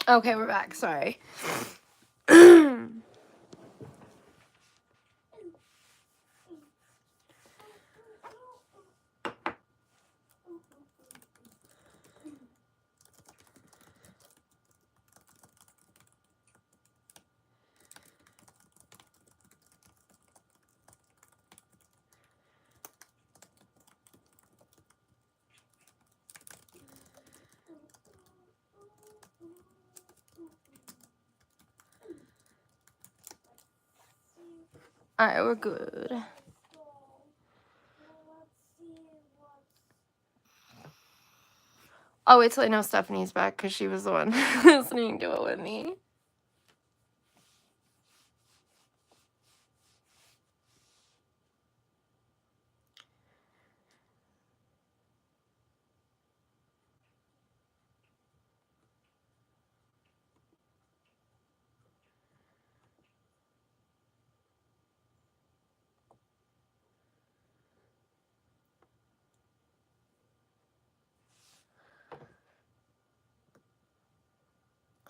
Okay, we're back. Sorry. Alright, we're good. I'll wait till I know Stephanie's back because she was the one listening to it with me.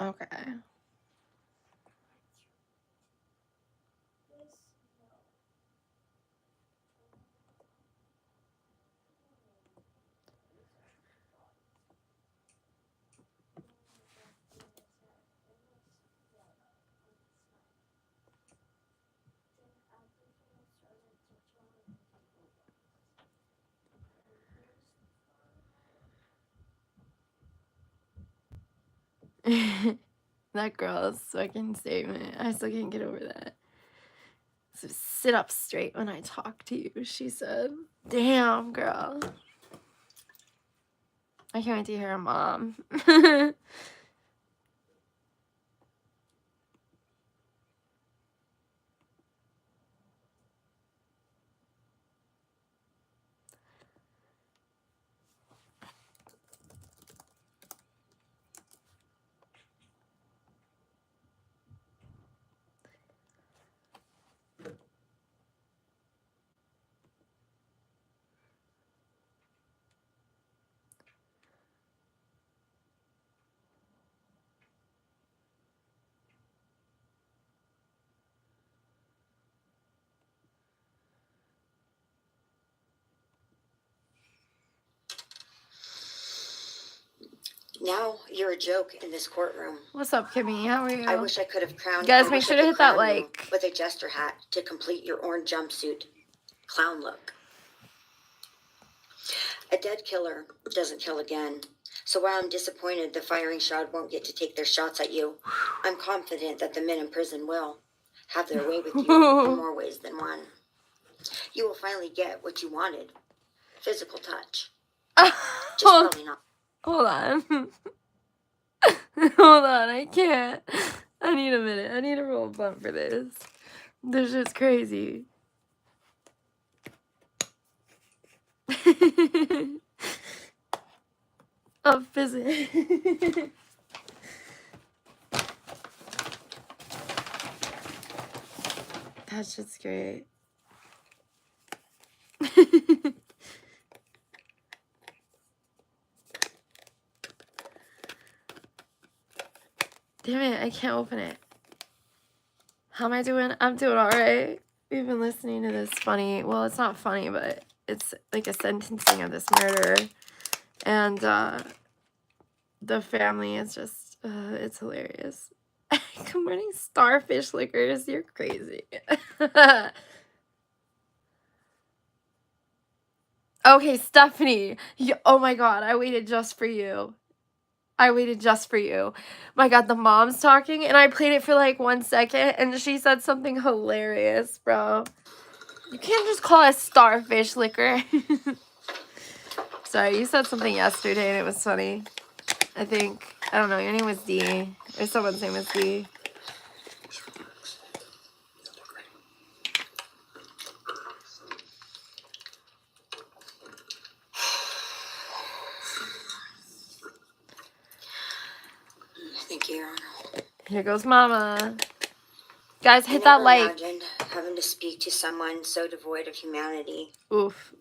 Okay. That girl's fucking statement. I still can't get over that. So sit up straight when I talk to you, she said. Damn, girl. I can't wait to hear her mom. Now you're a joke in this courtroom. What's up, Kimmy? How are you? I wish I could have crowned. Guys, make sure to hit that like with a jester hat to complete your orange jumpsuit clown look. A dead killer doesn't kill again. So while I'm disappointed the firing squad won't get to take their shots at you, I'm confident that the men in prison will have their way with you in more ways than one. You will finally get what you wanted. Physical touch. Just probably not. Hold on. Hold on, I can't. I need a minute. I need a roll bump for this. This is crazy. Of physics. That's just great. Damn it, I can't open it. How am I doing? I'm doing alright. We've been listening to this funny, well, it's not funny, but it's like a sentencing of this murderer. And the family is just, it's hilarious. Good morning, starfish lickers. You're crazy. Okay, Stephanie. Oh my god, I waited just for you. I waited just for you. My god, the mom's talking, and I played it for like 1 second, and she said something hilarious, bro. You can't just call us starfish liquor. Sorry, you said something yesterday, and it was funny. I think, I don't know, your name was D. Or someone's name was D. Thank you, Your Honor. Here goes Mama. Guys, hit that like. Imagined having to speak to someone so devoid of humanity. Oof.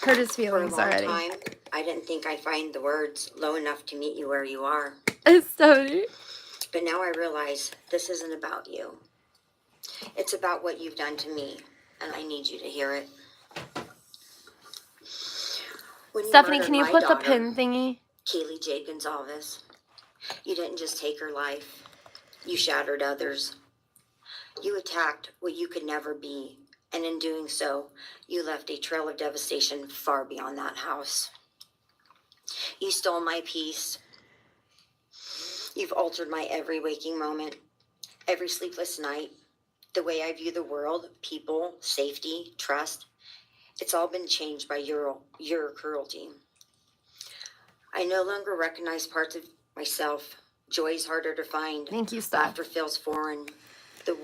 hurt his For a feelings long already. time, I didn't think I'd find the words low enough to meet you where you are. It's so But now I realize this isn't about you. It's about what you've done to me, and I need you to hear it. When Stephanie, murdered can you my put the daughter, pin thingy? Kaylee J. Gonzalez, you didn't just take her life. You shattered others. You attacked what you could never be, and in doing so, you left a trail of devastation far beyond that house. You stole my peace. You've altered my every waking moment, every sleepless night, the way I view the world, people, safety, trust. It's all been changed by your cruelty. I no longer recognize parts of myself. Joy is harder to find. Thank you, Steph. Laughter feels foreign. The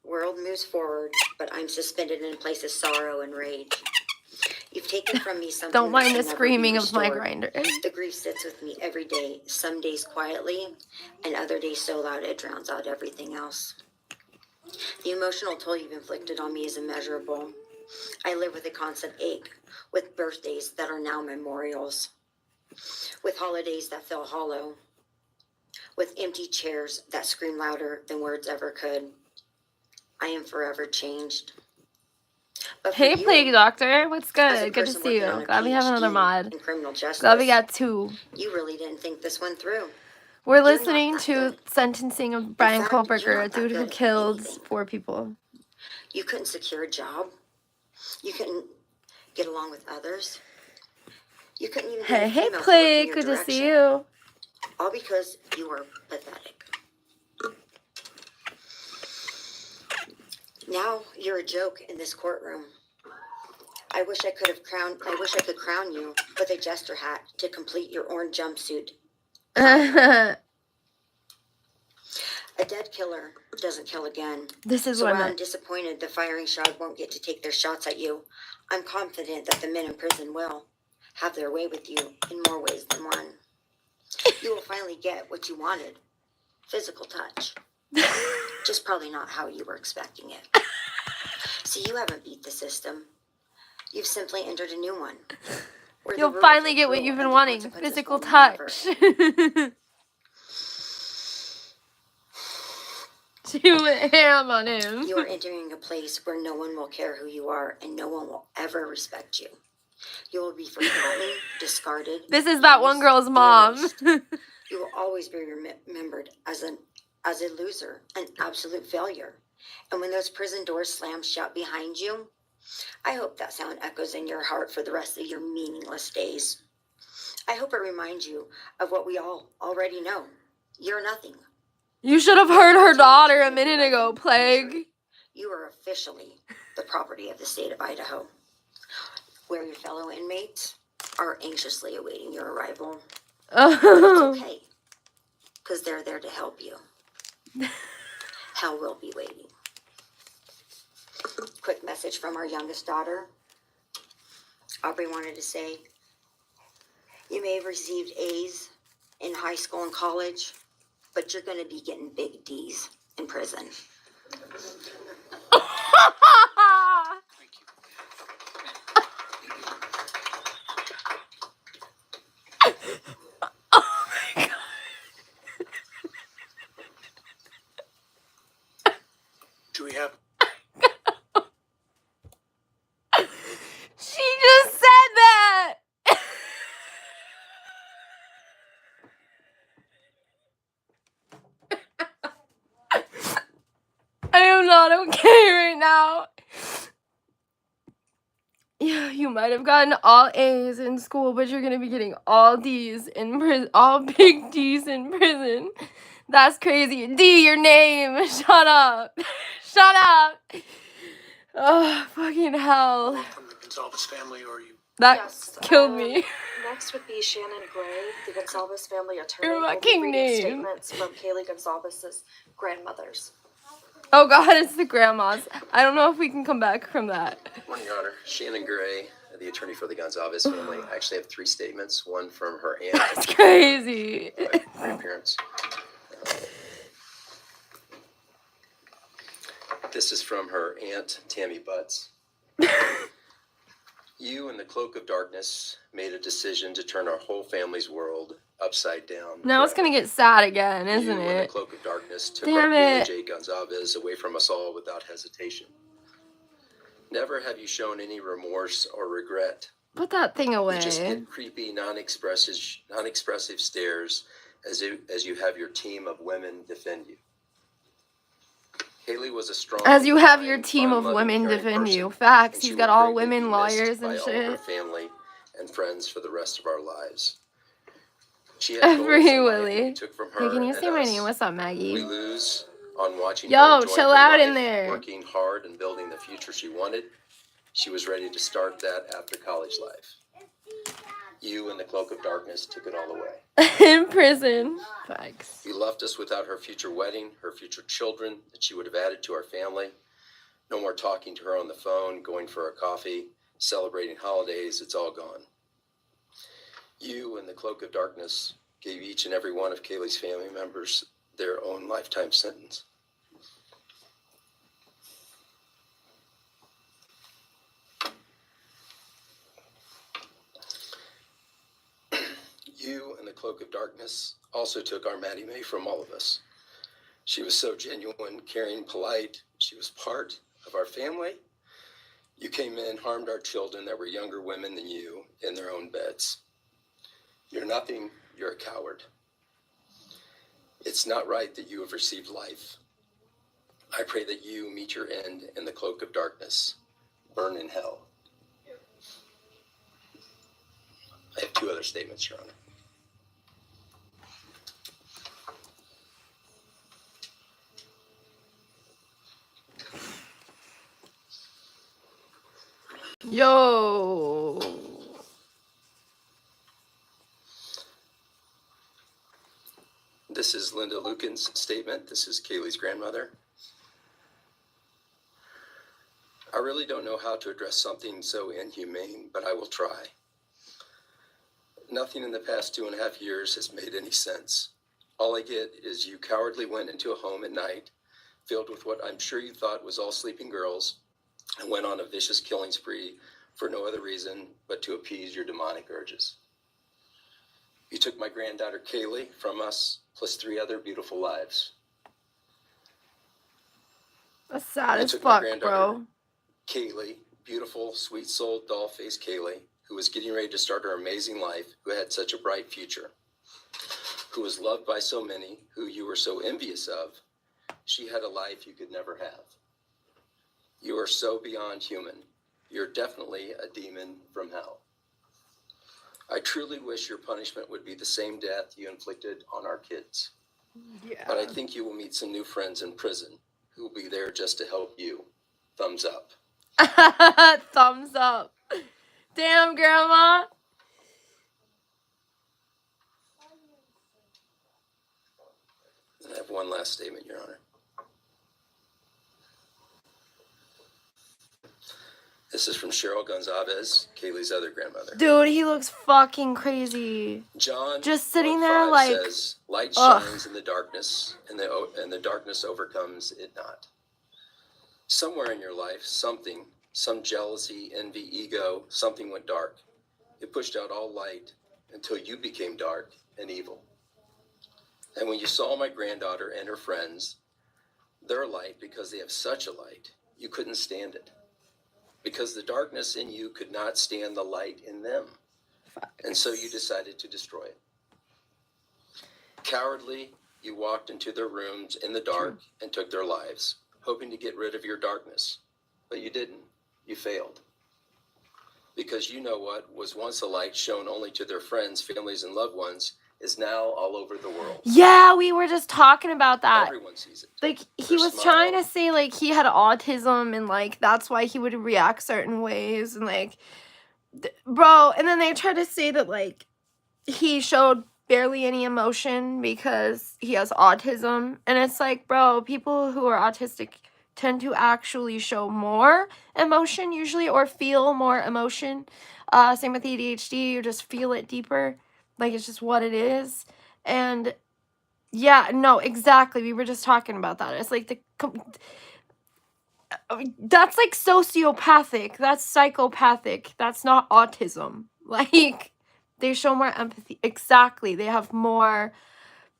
world moves forward, but I'm suspended in a place of sorrow and rage. You've taken from me something Don't that mind can the never screaming be of my restored. grinder. The grief sits with me every day, some days quietly, and other days so loud it drowns out everything else. The emotional toll you've inflicted on me is immeasurable. I live with a constant ache, with birthdays that are now memorials, with holidays that feel hollow, with empty chairs that scream louder than words ever could. I am forever changed. But for Hey, you, Plague Doctor. What's as a good? Good to person see working on you. a Glad we have another PhD mod. in criminal justice, Glad we got 2. you really didn't think this one through. We're You're not listening that to good. sentencing of Brian fact, you're Kohlberger, a not that dude who good at killed anything. 4 people. You couldn't secure a job. You couldn't get along with others. You couldn't even get a Hey, female to look in Plague. your Good to direction. see you. All because you were pathetic. Now you're a joke in this courtroom. I wish I could crown you with a jester hat to complete your orange jumpsuit. A dead killer doesn't kill again. This is So what I while I'm meant. disappointed the firing squad won't get to take their shots at you, I'm confident that the men in prison will have their way with you in more ways than one. You will finally get what you wanted. Physical touch. Just probably not how you were expecting it. See, you haven't beat the system. You've simply entered a new one. Where the You'll rules finally are get what cruel you've been and the wanting. consequences Physical will never touch. end. She went ham on him. You are entering a place where no one will care who you are and no one will ever respect you. You will be forgotten, discarded. This is that one girl's mom. erased. You will always be remembered as a loser, an absolute failure. And when those prison doors slam shut behind you, I hope that sound echoes in your heart for the rest of your meaningless days. I hope it reminds you of what we all already know. You're nothing. You should have heard her daughter a minute ago, Plague. You are officially the property of the state of Idaho, where your fellow inmates are anxiously awaiting your arrival. But it's okay, because they're there to help you. Hell will be waiting. Quick message from our youngest daughter. Aubrey wanted to say, you may have received A's in high school and college, but you're going to be getting big D's in prison. Oh my god. Do we have? She just said that. I am not okay right now. Yeah, you might have gotten all A's in school, but you're gonna be getting all D's in prison, all big D's in prison. That's crazy. D, your name. Shut up. Shut up. Oh, fucking hell. From the Gonzalez family, or you? That Yes, killed me. Next would be Shannon Gray, the Gonzalez family attorney. Your will be fucking reading name. statements from Kaylee Gonzalez's grandmothers. Oh god, it's the grandmas. I don't know if we can come back from that. Morning, Your Honor. Shannon Gray, the attorney for the Gonzalez family. I actually have 3 statements. One from her aunt, That's crazy. grandparents. This is from her aunt, Tammy Butts. You in the cloak of darkness made a decision to turn our whole family's world upside down. Now it's gonna get sad again, isn't You in the it? cloak of darkness took Damn our Kaylee it. J. Gonzalez away from us all without hesitation. Never have you shown any remorse or regret. Put that thing You just away. get creepy, non-expressive stares as you have your team of women defend you. Kaylee was a strong, As you have your kind, team of fun-loving, women caring defend person, you. Facts. and she He's would got all greatly women be missed lawyers by and all of her shit. family and friends for the rest of our lives. She had Free goals in life that Willy. we took from her Hey, can you and say my us. name? What's up, We Maggie? lose on watching her Yo, enjoy chill her out in life, there. working hard and building the future she wanted. She was ready to start that after college life. You in the cloak of darkness took it all away. In prison. Facts. You left us without her future wedding, her future children that she would have added to our family. No more talking to her on the phone, going for a coffee, celebrating holidays. It's all gone. You in the cloak of darkness gave each and every one of Kaylee's family members their own lifetime sentence. You in the cloak of darkness also took our Maddie Mae from all of us. She was so genuine, caring, polite. She was part of our family. You came in, harmed our children that were younger women than you in their own beds. You're nothing, you're a coward. It's not right that you have received life. I pray that you meet your end in the cloak of darkness. Burn in hell. I have two other statements, Your Honor. Yo. This is Linda Lucan's statement. This is Kaylee's grandmother. I really don't know how to address something so inhumane, but I will try. Nothing in the past 2.5 years has made any sense. All I get is you cowardly went into a home at night, filled with what I'm sure you thought was all sleeping girls, and went on a vicious killing spree for no other reason but to appease your demonic urges. You took my granddaughter Kaylee from us, plus 3 other beautiful lives. That's sad I as took my fuck, granddaughter, bro. Kaylee, beautiful, sweet-souled, doll-faced Kaylee, who was getting ready to start her amazing life, who had such a bright future, who was loved by so many, who you were so envious of. She had a life you could never have. You are so beyond human. You're definitely a demon from hell. I truly wish your punishment would be the same death you inflicted on our kids. Yeah. But I think you will meet some new friends in prison who will be there just to help you. Thumbs up. Thumbs up. Damn, Grandma. And I have one last statement, Your Honor. This is from Cheryl Gonzalez, Kaylee's other grandmother. Dude, he looks fucking crazy. John Just sitting 1:5 there like, says, light ugh. shines in the darkness, and the darkness overcomes it not. Somewhere in your life, some jealousy, envy, ego, something went dark. It pushed out all light until you became dark and evil. And when you saw my granddaughter and her friends, their light, because they have such a light, you couldn't stand it. Because the darkness in you could not stand the light in them. And so you decided to destroy it. Cowardly, you walked into their rooms in the dark and took their lives, hoping to get rid of your darkness. But you didn't. You failed. Because you know what was once a light shown only to their friends, families, and loved ones is now all over the world. Yeah, we were just talking about that. Everyone sees it. Like, he Their was smile. trying to say, like, he had autism and, like, that's why he would react certain ways. And, like, bro, and then they tried to say that, like, he showed barely any emotion because he has autism. And it's like, bro, people who are autistic tend to actually show more emotion usually or feel more emotion. Same with ADHD, you just feel it deeper. Like, it's just what it is. And yeah, no, exactly. We were just talking about that. It's like That's like sociopathic. That's psychopathic. That's not autism. Like, they show more empathy. Exactly. They have more,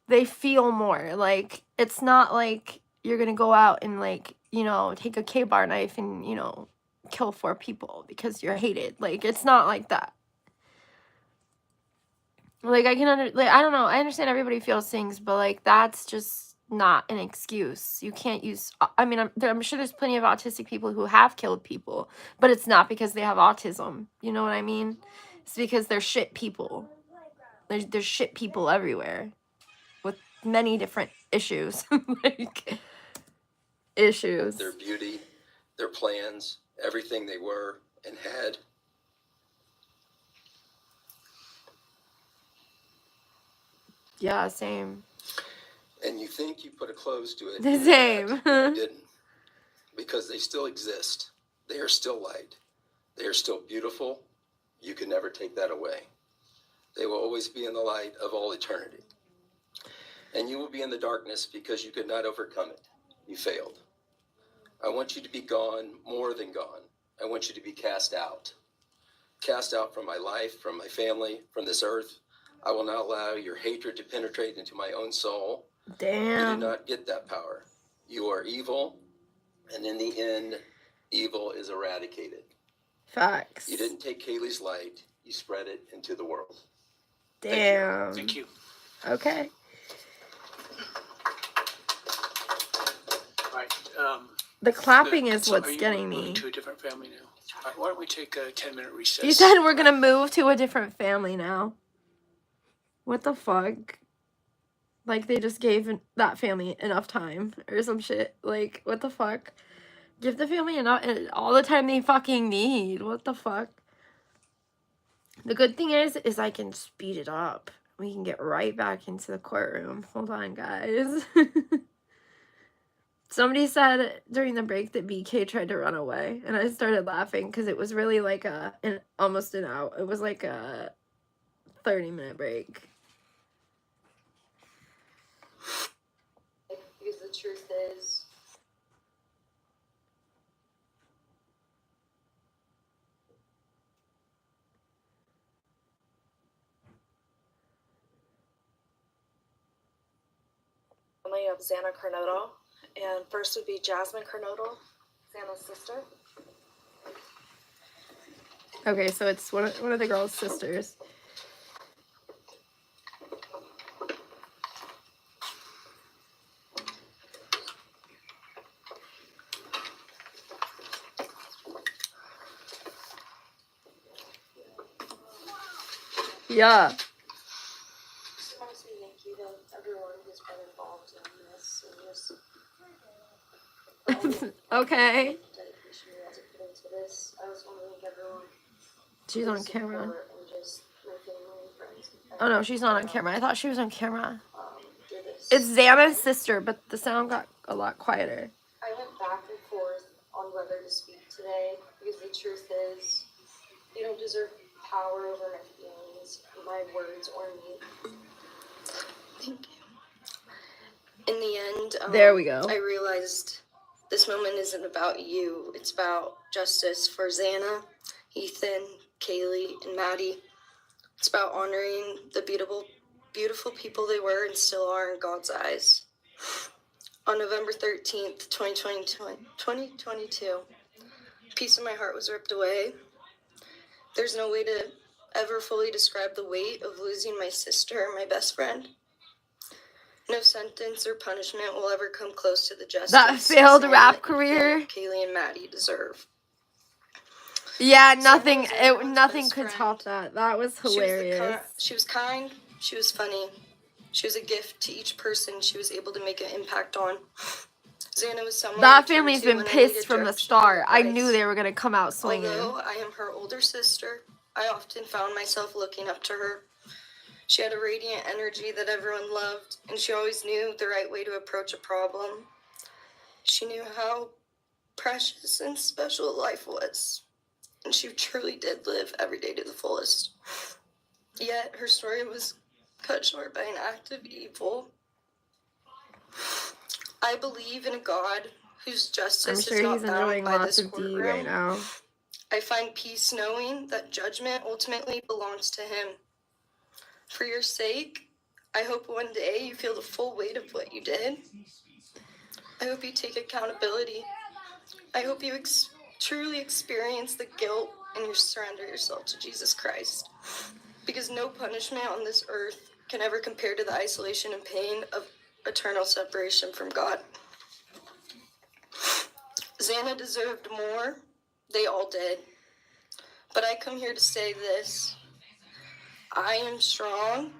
they feel more. Like, it's not like you're gonna go out and, like, you know, take a K-bar knife and, you know, kill 4 people because you're hated. Like, it's not like that. Like, I don't know. I understand everybody feels things, but, like, that's just not an excuse. You can't use, I mean, I'm sure there's plenty of autistic people who have killed people, but it's not because they have autism. You know what I mean? It's because they're shit people. There's shit people everywhere with many different issues. Like, issues. Their beauty, their plans, everything they were and had. Yeah, same. And you think you put a close to it. The same. But you didn't. Because they still exist. They are still light. They are still beautiful. You can never take that away. They will always be in the light of all eternity. And you will be in the darkness because you could not overcome it. You failed. I want you to be gone, more than gone. I want you to be cast out. Cast out from my life, from my family, from this earth. I will not allow your hatred to penetrate into my own soul. Damn. You do not get that power. You are evil, and in the end, evil is eradicated. Facts. You didn't take Kaylee's light, you spread it into the world. Damn. Thank you. Okay. Right. The clapping is So what's are you getting moving me. to a different family now? All right, why don't we take a 10-minute recess? You said we're gonna move to a different family now. What the fuck? Like, they just gave that family enough time or some shit. Like, what the fuck? Give the family enough, all the time they fucking need. What the fuck? The good thing is I can speed it up. We can get right back into the courtroom. Hold on, guys. Somebody said during the break that BK tried to run away, and I started laughing because it was really like almost an hour. It was like a 30-minute break. Because the truth is, family of Zana Kernodle, and first would be Jasmine Kernodle, Zana's sister. Okay, so it's one of the girls' sisters. Yeah. Just want to say thank you to everyone who's been involved in this, and just Okay. dedication you guys have put into this. I just want to thank everyone. She's on camera. And just my family and friends. Oh no, she's not on camera. I thought she was on camera. Through this. It's Xana's sister, but the sound got a lot quieter. I went back and forth on whether to speak today because the truth is, you don't deserve power over my feelings, my words, or me. Thank you. In the end, There we go. I realized this moment isn't about you. It's about justice for Zana, Ethan, Kaylee, and Maddie. It's about honoring the beautiful people they were and still are in God's eyes. On November 13th, 2022, a piece of my heart was ripped away. There's no way to ever fully describe the weight of losing my sister, my best friend. No sentence or punishment will ever come close to the justice That failed Zana, rap Ethan, career. Kaylee, and Maddie deserve. Yeah, Zana nothing. was everyone's Nothing best could friend. top that. That was hilarious. She was kind. She was funny. She was a gift to each person she was able to make an impact on. Zana was someone I That turned family's to been when I pissed needed from the direction start. or I advice. knew they were gonna come out swinging. Although I am her older sister, I often found myself looking up to her. She had a radiant energy that everyone loved, and she always knew the right way to approach a problem. She knew how precious and special life was, and she truly did live every day to the fullest. Yet her story was cut short by an act of evil. I believe in a God whose I'm justice sure is not he's bound enjoying by lots this of D courtroom. right now. I find peace knowing that judgment ultimately belongs to him. For your sake, I hope one day you feel the full weight of what you did. I hope you take accountability. I hope you truly experience the guilt and you surrender yourself to Jesus Christ. Because no punishment on this earth can ever compare to the isolation and pain of eternal separation from God. Zana deserved more. They all did. But I come here to say this. I am strong.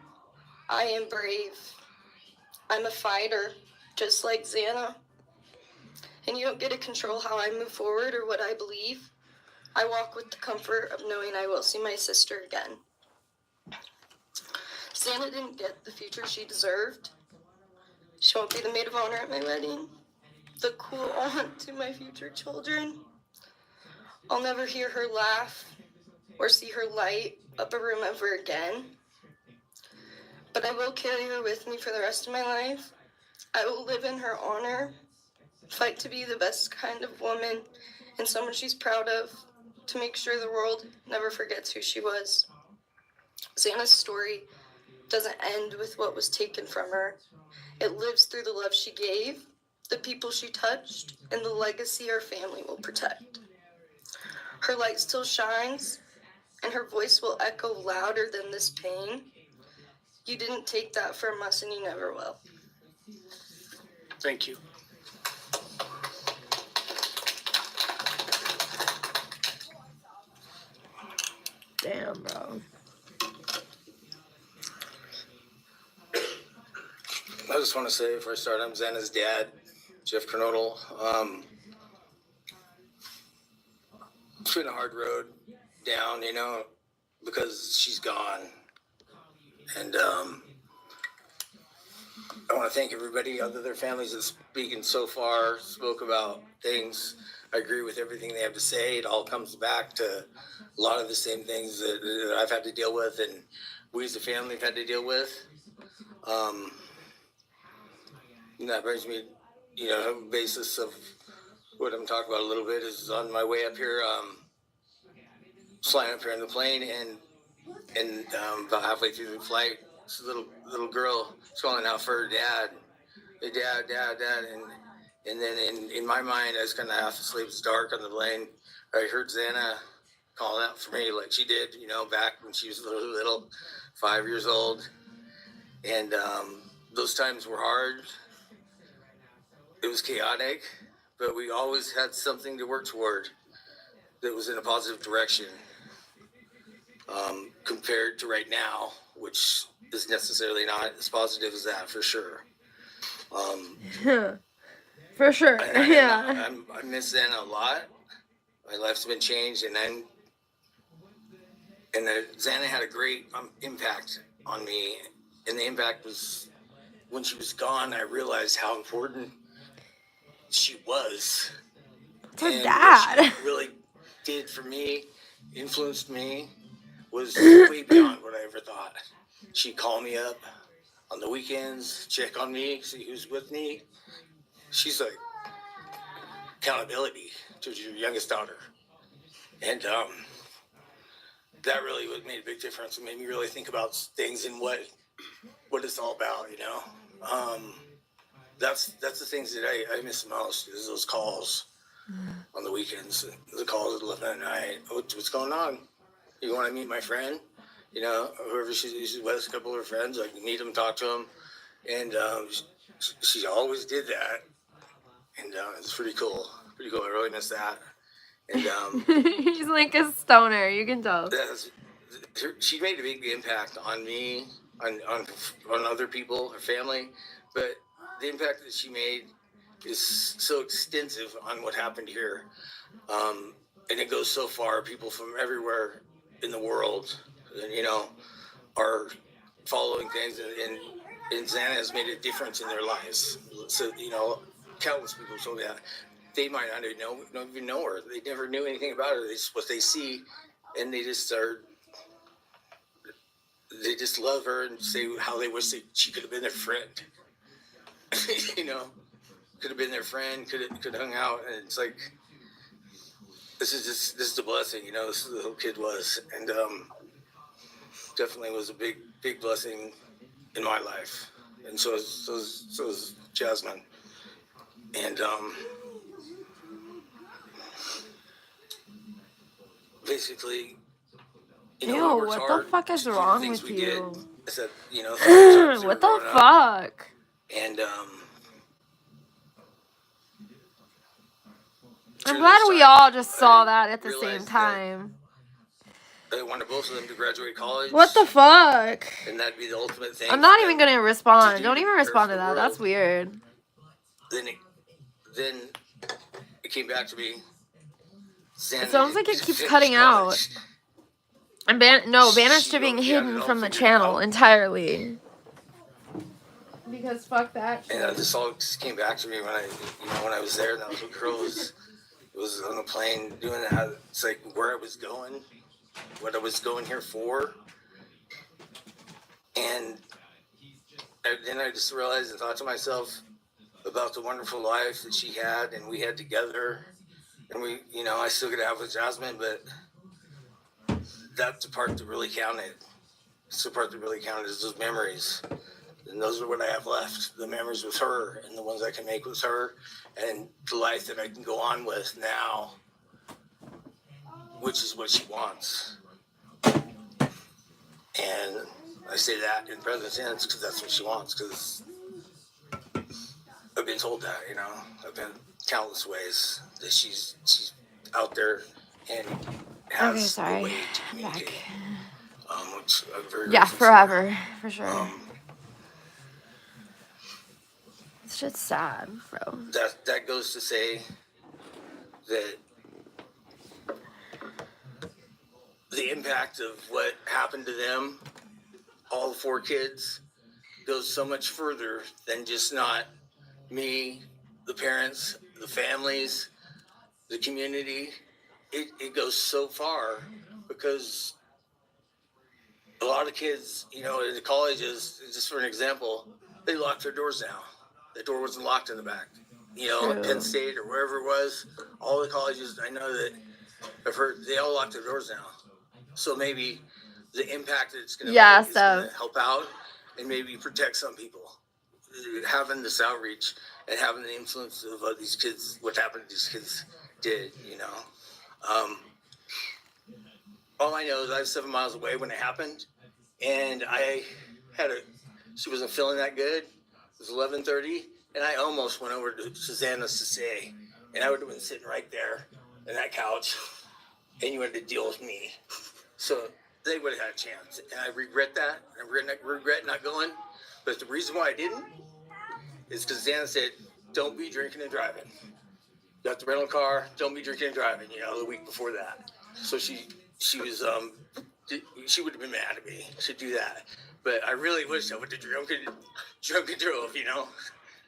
I am brave. I'm a fighter, just like Zana. And you don't get to control how I move forward or what I believe. I walk with the comfort of knowing I will see my sister again. Zana didn't get the future she deserved. She won't be the maid of honor at my wedding, the cool aunt to my future children. I'll never hear her laugh or see her light up a room ever again. But I will carry her with me for the rest of my life. I will live in her honor, fight to be the best kind of woman and someone she's proud of, to make sure the world never forgets who she was. Xana's story doesn't end with what was taken from her. It lives through the love she gave, the people she touched, and the legacy our family will protect. Her light still shines, and her voice will echo louder than this pain. You didn't take that from us, and you never will. Thank you. Damn, bro. I just want to say before I start, I'm Zana's dad, Jeff Kernodle. It's been a hard road down, because she's gone. And I want to thank everybody, other their families that speaking so far, spoke about things. I agree with everything they have to say. It all comes back to a lot of the same things that I've had to deal with and we as a family have had to deal with. And that brings me, a basis of what I'm talking about a little bit is on my way up here, flying up here in the plane, and about halfway through the flight, this little girl is calling out for her dad. Hey, dad, and then in my mind, I was kind of half asleep. It's dark on the plane. I heard Zana calling out for me like she did, back when she was little, 5 years old. And those times were hard. It was chaotic, but we always had something to work toward that was in a positive direction, compared to right now, which is necessarily not as positive as that, for sure. For sure, yeah. I miss Zana a lot. My life's been changed, and Zana had a great impact on me, and the impact was when she was gone. I realized how important she was. Her And dad. what she really did for me, influenced me, was way beyond what I ever thought. She'd call me up on the weekends, check on me, see who's with me. She's like accountability to your youngest daughter. And that really made a big difference. It made me really think about things and what it's all about, That's the things that I miss the most, is those calls on the weekends, the calls at 11 at night. What's going on? You want to meet my friend? Whoever she's with, a couple of her friends, I can meet them, talk to them. And she always did that. And it's pretty cool. Pretty cool. I really miss that. And He's like a stoner, you can tell. she made a big impact on me, on other people, her family. But the impact that she made is so extensive on what happened here. And it goes so far. People from everywhere in the world, are following things, and Zana has made a difference in their lives. So, countless people told me that. They might not even know her. They never knew anything about her. It's what they see, and they just love her and say how they wish she could have been their friend. Because could have been their friend, could have hung out, and it's like this is a blessing, you know. This is the whole kid was, and definitely was a big blessing in my life, and so is Jasmine, and basically, you know, Ew, I worked what hard the fuck is to do the wrong things with we did. you? I said, you know, times they What were the growing up, fuck? and I'm through glad those we times, all just saw I that at the same realized that time. I wanted both of them to graduate college. What the fuck? And that'd be the ultimate thing. I'm not for even them gonna respond. to Don't do even to prepare respond for to the that. That's world. weird. Then it came back to me. It sounds like it keeps finished cutting out. college. And banished She to being wrote, "Yeah, hidden it all from the figured channel out." entirely. Because fuck that shit. And this all just came back to me when I was there, and that little girl was on the plane doing that. It's like where I was going, what I was going here for, and then I just realized and thought to myself about the wonderful life that she had and we had together, and we, you know, I still get to have with Jasmine, but that's the part that really counted. It's the part that really counted is those memories. And those are what I have left, the memories with her and the ones I can make with her and the life that I can go on with now, which is what she wants. And I say that in present tense because that's what she wants, because I've been told that, you know. I've been countless ways that she's out there and has a way to communicate. Which I'm very Yeah, grateful forever. For sure. for. It's just sad, bro. That goes to say that the impact of what happened to them, all 4 kids, goes so much further than just not me, the parents, the families, the community. It goes so far because a lot of kids, you know, in the colleges, just for an example, they lock their doors now. The door wasn't locked in the back. You know, True. Penn State or wherever it was, all the colleges, I know that I've heard, they all lock their doors now. So maybe the impact that it's going to make is going to help out and maybe protect some people. Having this outreach and having the influence of what these kids, what happened to these kids did, you know. All I know is I was 7 miles away when it happened, and she wasn't feeling that good. It was 11:30, and I almost went over to Zana's to say, and I would have been sitting right there on that couch, and you had to deal with me. So they would have had a chance, and I regret that. I regret not going, but the reason why I didn't is because Zana said, don't be drinking and driving. You got the rental car, don't be drinking and driving, you know, the week before that. So she was, she would have been mad at me to do that. But I really wish I would have drunk and drove, you know.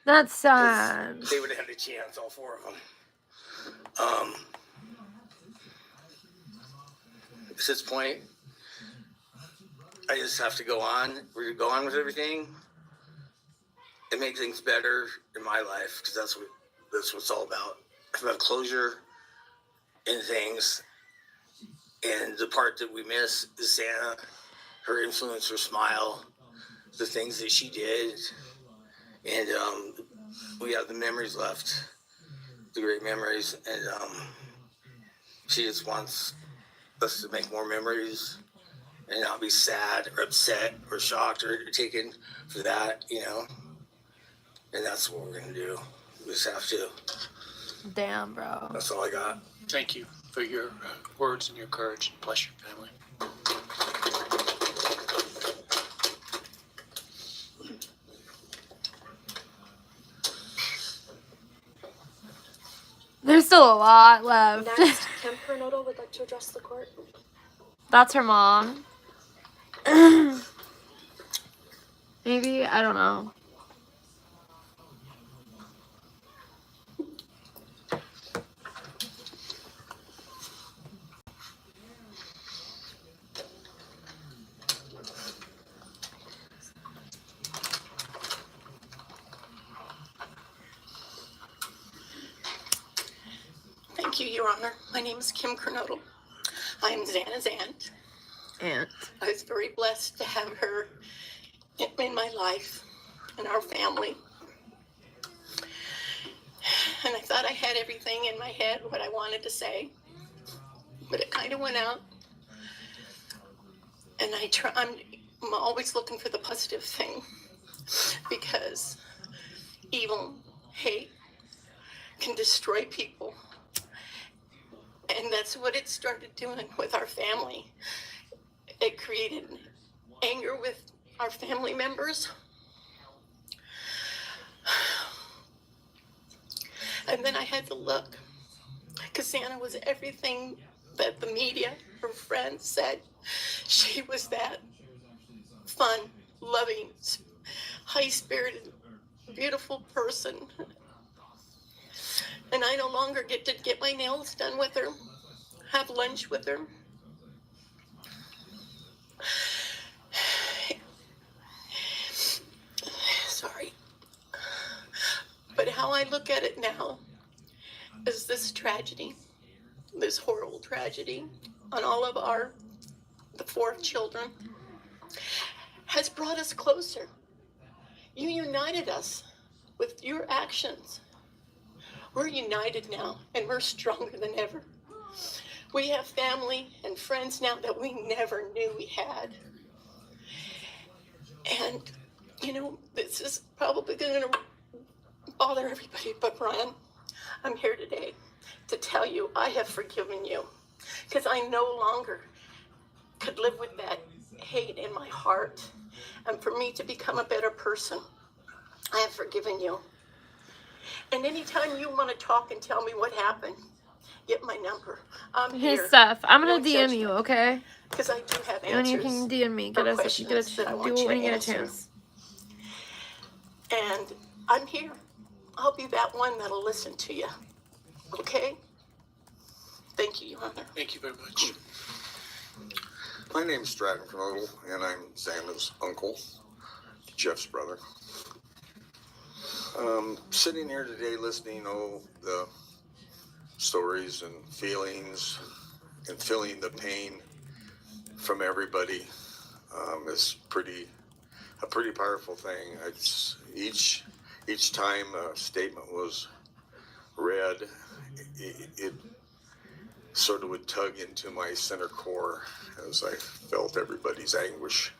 That's sad. They would have had a chance, all 4 of them. At this point, I just have to go on. We're going to go on with everything and make things better in my life, because that's what it's all about. It's about closure in things. And the part that we miss is Zana, her influence, her smile, the things that she did. And we have the memories left, the great memories. And she just wants us to make more memories and not be sad or upset or shocked or taken for that, you know. And that's what we're going to do. We just have to. Damn, bro. That's all I got. Thank you for your words and your courage. Bless your family. There's still a lot left. Next, Kim Pernoto would like to address the court. That's her mom. Maybe, I don't know. Thank you, Your Honor. My name is Kim Kernodle. I am Zana's aunt. Aunt. I was very blessed to have her in my life and our family. And I thought I had everything in my head, what I wanted to say, but it kind of went out. And I'm always looking for the positive thing, because evil, hate can destroy people. And that's what it started doing with our family. It created anger with our family members. And then I had to look, because Zana was everything that the media, her friends said. She was that fun, loving, high-spirited, beautiful person. And I no longer get to get my nails done with her, have lunch with her. Sorry. But how I look at it now is this tragedy, this horrible tragedy on all of the 4 children, has brought us closer. You united us with your actions. We're united now, and we're stronger than ever. We have family and friends now that we never knew we had. And, you know, this is probably going to bother everybody, but Brian, I'm here today to tell you I have forgiven you, because I no longer could live with that hate in my heart. And for me to become a better person, I have forgiven you. And anytime you want to talk and tell me what happened, get my number. I'm His here. stuff. I'm gonna No DM you, judgment. okay? Because I do have And you answers. can DM me. or questions that I Do want it you when to you get a answer. chance. And I'm here. I'll be that one that'll listen to you. Okay? Thank you, Your Honor. Thank you very much. My name's Stratton Kernodle, and I'm Zana's uncle, Jeff's brother. Sitting here today listening to the stories and feelings and feeling the pain from everybody is a pretty powerful thing. It's each time a statement was read, it sort of would tug into my center core as I felt everybody's anguish.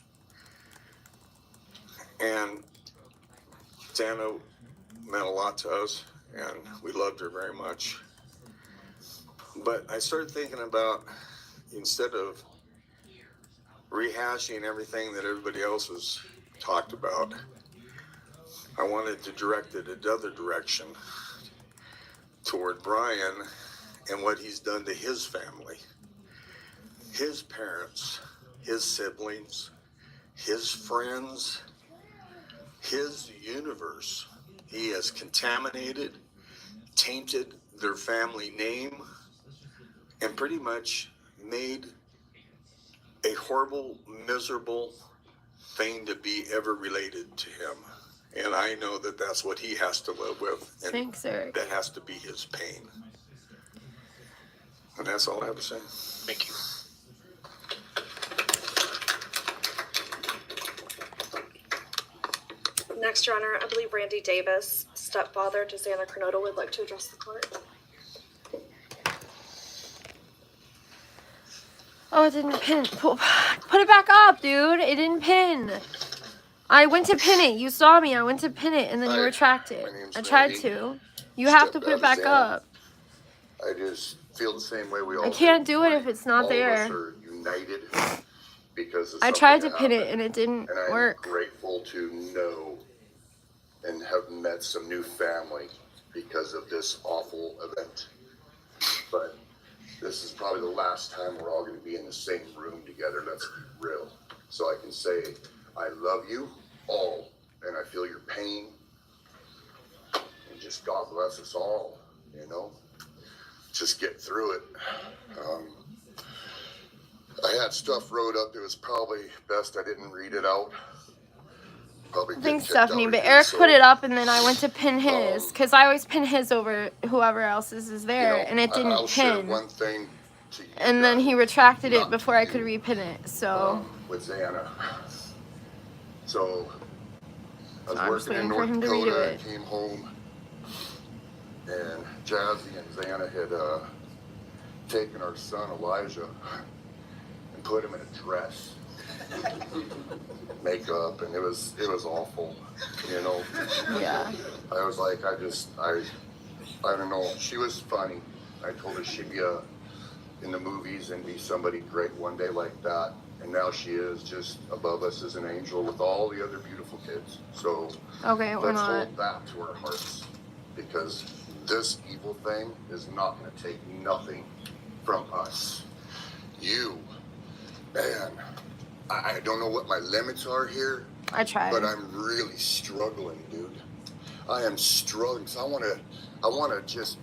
And Zana meant a lot to us, and we loved her very much. But I started thinking about, instead of rehashing everything that everybody else has talked about, I wanted to direct it another direction toward Brian and what he's done to his family, his parents, his siblings, his friends, his universe. He has contaminated, tainted their family name, and pretty much made a horrible, miserable thing to be ever related to him. And I know that that's what he has to live with. And Thanks, Eric. that has to be his pain. And that's all I have to say. Thank you. Next, Your Honor, I believe Randy Davis, stepfather to Zana Kernodle, would like to address the court. Oh, it didn't pin. Put it back up, dude. It didn't pin. I went to pin it. You saw me. I went to pin it, and then you Hi, retract it. my name's I tried Randy. to. You have to put it back Stepdad Zana. up. I just feel the same way we all I can't do it if it's not all there. of us are united because of I tried to something pin it, happened, and it didn't and I'm work. grateful to know and have met some new family because of this awful event. But this is probably the last time we're all going to be in the same room together. Let's be real. So I can say, I love you all, and I feel your pain. And just God bless us all, you know? Just get through it. I had stuff wrote up. It was probably best I didn't read it out. probably I get think kicked Stephanie, out but of here, Eric so, put it up and then I went to pin his because I always pin his over whoever else's is you there know, and it didn't I'll share pin. one thing to you And then guys, he retracted it not before to I could you, repin it. So, with Zana. So I was I'm just working in waiting for North him to redo Dakota it. and came home, and Jazzy and Zana had taken our son Elijah and put him in a dress, makeup, and it was awful, you know. Yeah. I was like, I don't know. She was funny. I told her she'd be in the movies and be somebody great one day like that. And now she is just above us as an angel with all the other beautiful kids. So Okay, we're let's not. hold that to our hearts, because this evil thing is not going to take nothing from us. You, man, I don't know what my limits are here, I tried. but I'm really struggling, dude. I am struggling. So I want to just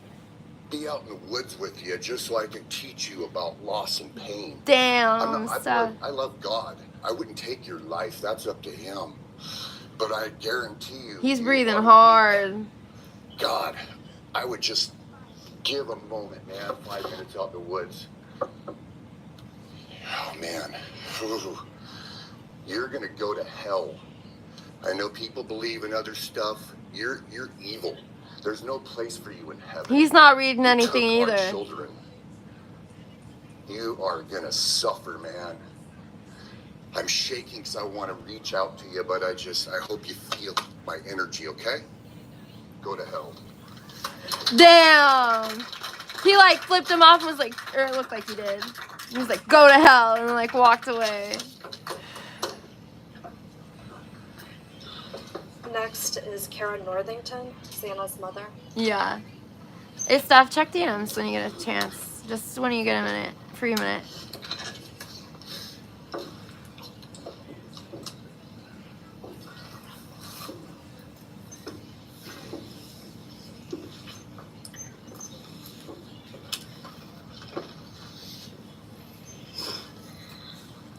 be out in the woods with you, just so I can teach you about loss and pain. Damn, Steph. I love God. I wouldn't take your life. That's up to Him. But I guarantee you, He's you breathing are hard. weak. God, I would just give a moment, man. 5 minutes out in the woods. Oh man, Ooh. You're gonna go to hell. I know people believe in other stuff. You're evil. There's no place for you in heaven. He's not reading You anything took our either. children. You are gonna suffer, man. I'm shaking because I want to reach out to you, but I hope you feel my energy, okay? Go to hell. Damn. He like flipped him off and was like, or it looked like he did. He was like, go to hell, and like walked away. Next is Kara Northington, Zana's mother. Yeah. Hey, Steph, check DMs when you get a chance. Just when you get a minute. Free minute.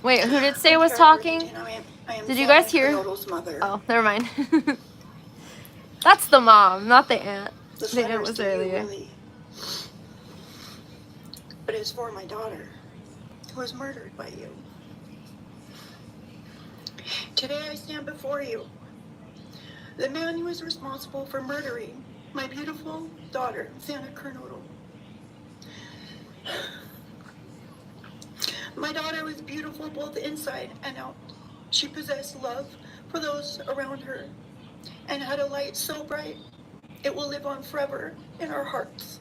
Wait, who did it say was talking? Did you guys hear? Oh, never mind. That's the mom, not the aunt. The aunt was earlier. But it's for my daughter, who was murdered by you. Today I stand before you, the man who is responsible for murdering my beautiful daughter, Zana Kernodle. My daughter was beautiful both inside and out. She possessed love for those around her and had a light so bright it will live on forever in our hearts.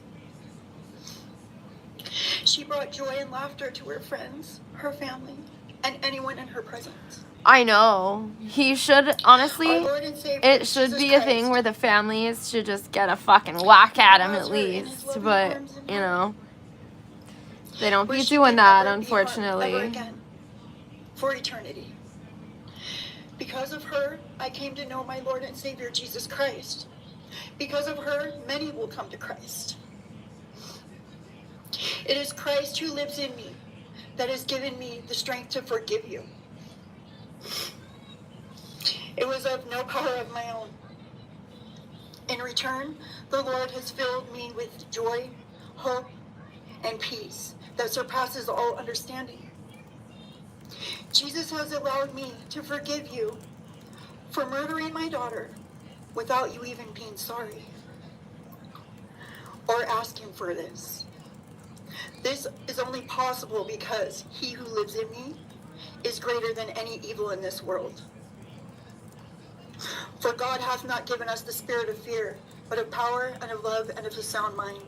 She brought joy and laughter to her friends, her family, and anyone in her presence. I know. He should, honestly, Our Lord and Savior, it should Jesus be a thing Christ, where the families should just get a fucking whack at him at was her in his least. loving But, arms in you heaven, know, they don't where be she doing can that, never be harmed ever unfortunately. again, for eternity. Because of her, I came to know my Lord and Savior, Jesus Christ. Because of her, many will come to Christ. It is Christ who lives in me that has given me the strength to forgive you. It was of no power of my own. In return, the Lord has filled me with joy, hope, and peace that surpasses all understanding. Jesus has allowed me to forgive you for murdering my daughter without you even being sorry or asking for this. This is only possible because he who lives in me is greater than any evil in this world. For God hath not given us the spirit of fear, but of power and of love and of a sound mind.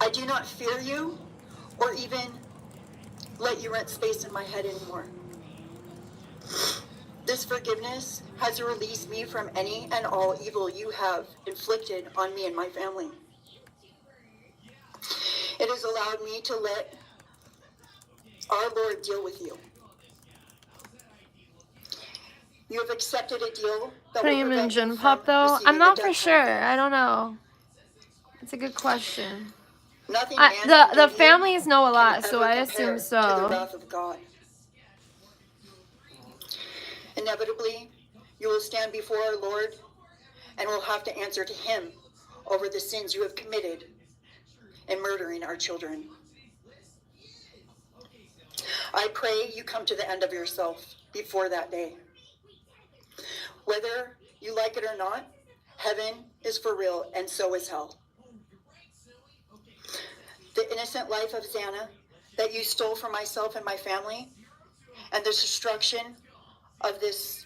I do not fear you or even let you rent space in my head anymore. This forgiveness has released me from any and all evil you have inflicted on me and my family. It has allowed me to let our Lord deal with you. You have accepted a deal that Putting will him in prevent you Gen from Pop, though? receiving I'm the not death for sure. penalty. I don't know. It's a good question. Nothing man can The do you families know a can lot, so ever I compare assume to the so. wrath of God. Inevitably, you will stand before our Lord and will have to answer to him over the sins you have committed in murdering our children. I pray you come to the end of yourself before that day. Whether you like it or not, heaven is for real, and so is hell. The innocent life of Zana that you stole from myself and my family, and the destruction of this,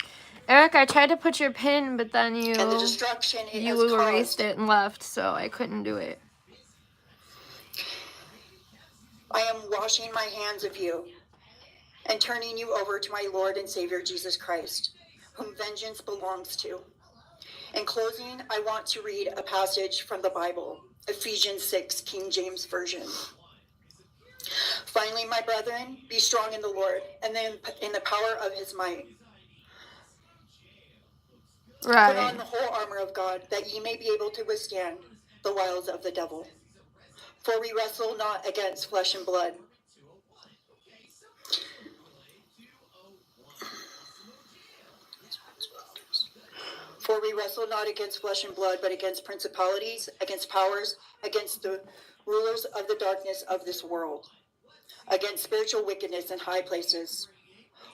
Eric, I tried to put your pin, but then and the destruction it has you erased caused, it and left, so I couldn't do it. I am washing my hands of you and turning you over to my Lord and Savior Jesus Christ, whom vengeance belongs to. In closing, I want to read a passage from the Bible, Ephesians 6, King James Version. Finally, my brethren, be strong in the Lord and then in the power of his might. Right. Put on the whole armor of God, that ye may be able to withstand the wiles of the devil. For we wrestle not against flesh and blood. For we wrestle not against flesh and blood, but against principalities, against powers, against the rulers of the darkness of this world, against spiritual wickedness in high places.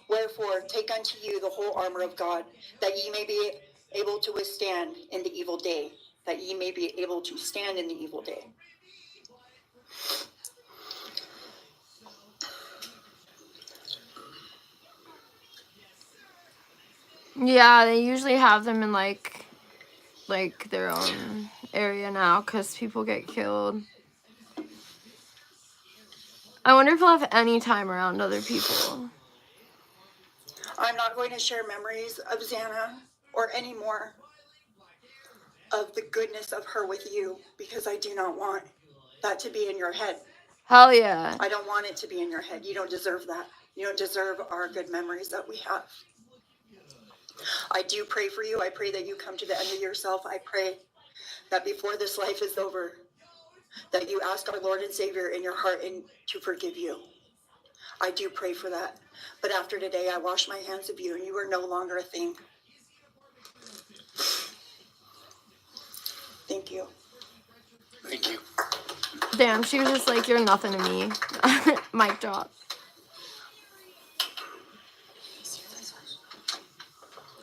Wherefore, take unto you the whole armor of God, that ye may be able to withstand in the evil day, that ye may be able to stand in the evil day. Yeah, they usually have them in like their own area now because people get killed. I wonder if we'll have any time around other people. I'm not going to share memories of Zana or any more of the goodness of her with you, because I do not want that to be in your head. Hell yeah. I don't want it to be in your head. You don't deserve that. You don't deserve our good memories that we have. I do pray for you. I pray that you come to the end of yourself. I pray that before this life is over, that you ask our Lord and Savior in your heart and to forgive you. I do pray for that. But after today, I wash my hands of you, and you are no longer a thing. Thank you. Thank you. Damn, she was just like, you're nothing to me. Mic drop.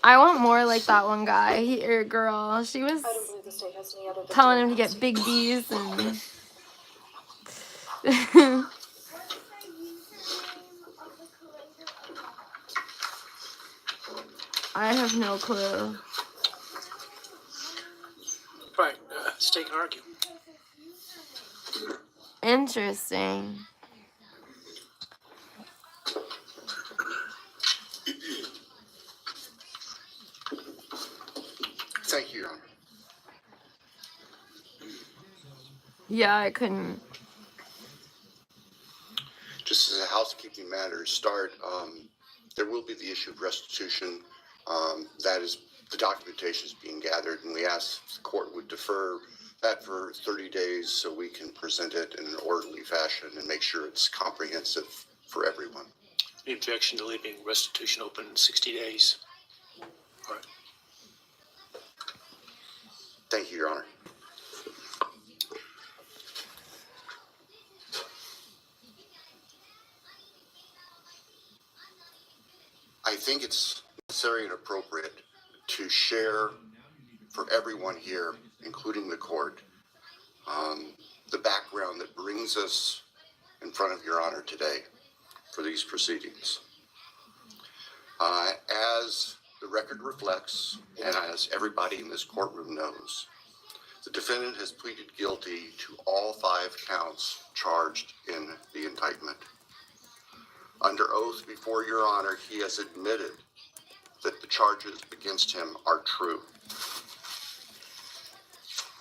I want more like that one guy or girl. She was I don't believe the state has any other telling him to get big D's and... I have no clue. Right, stay and argue. Interesting. Thank you, Your Honor. Yeah, I couldn't. Just as a housekeeping matter to start, there will be the issue of restitution. That is, the documentation is being gathered, and we ask the court would defer that for 30 days so we can present it in an orderly fashion and make sure it's comprehensive for everyone. Any objection to leaving restitution open in 60 days? All right. Thank you, Your Honor. I think it's necessary and appropriate to share for everyone here, including the court, the background that brings us in front of Your Honor today for these proceedings. As the record reflects, and as everybody in this courtroom knows, the defendant has pleaded guilty to all 5 counts charged in the indictment. Under oath before Your Honor, he has admitted that the charges against him are true.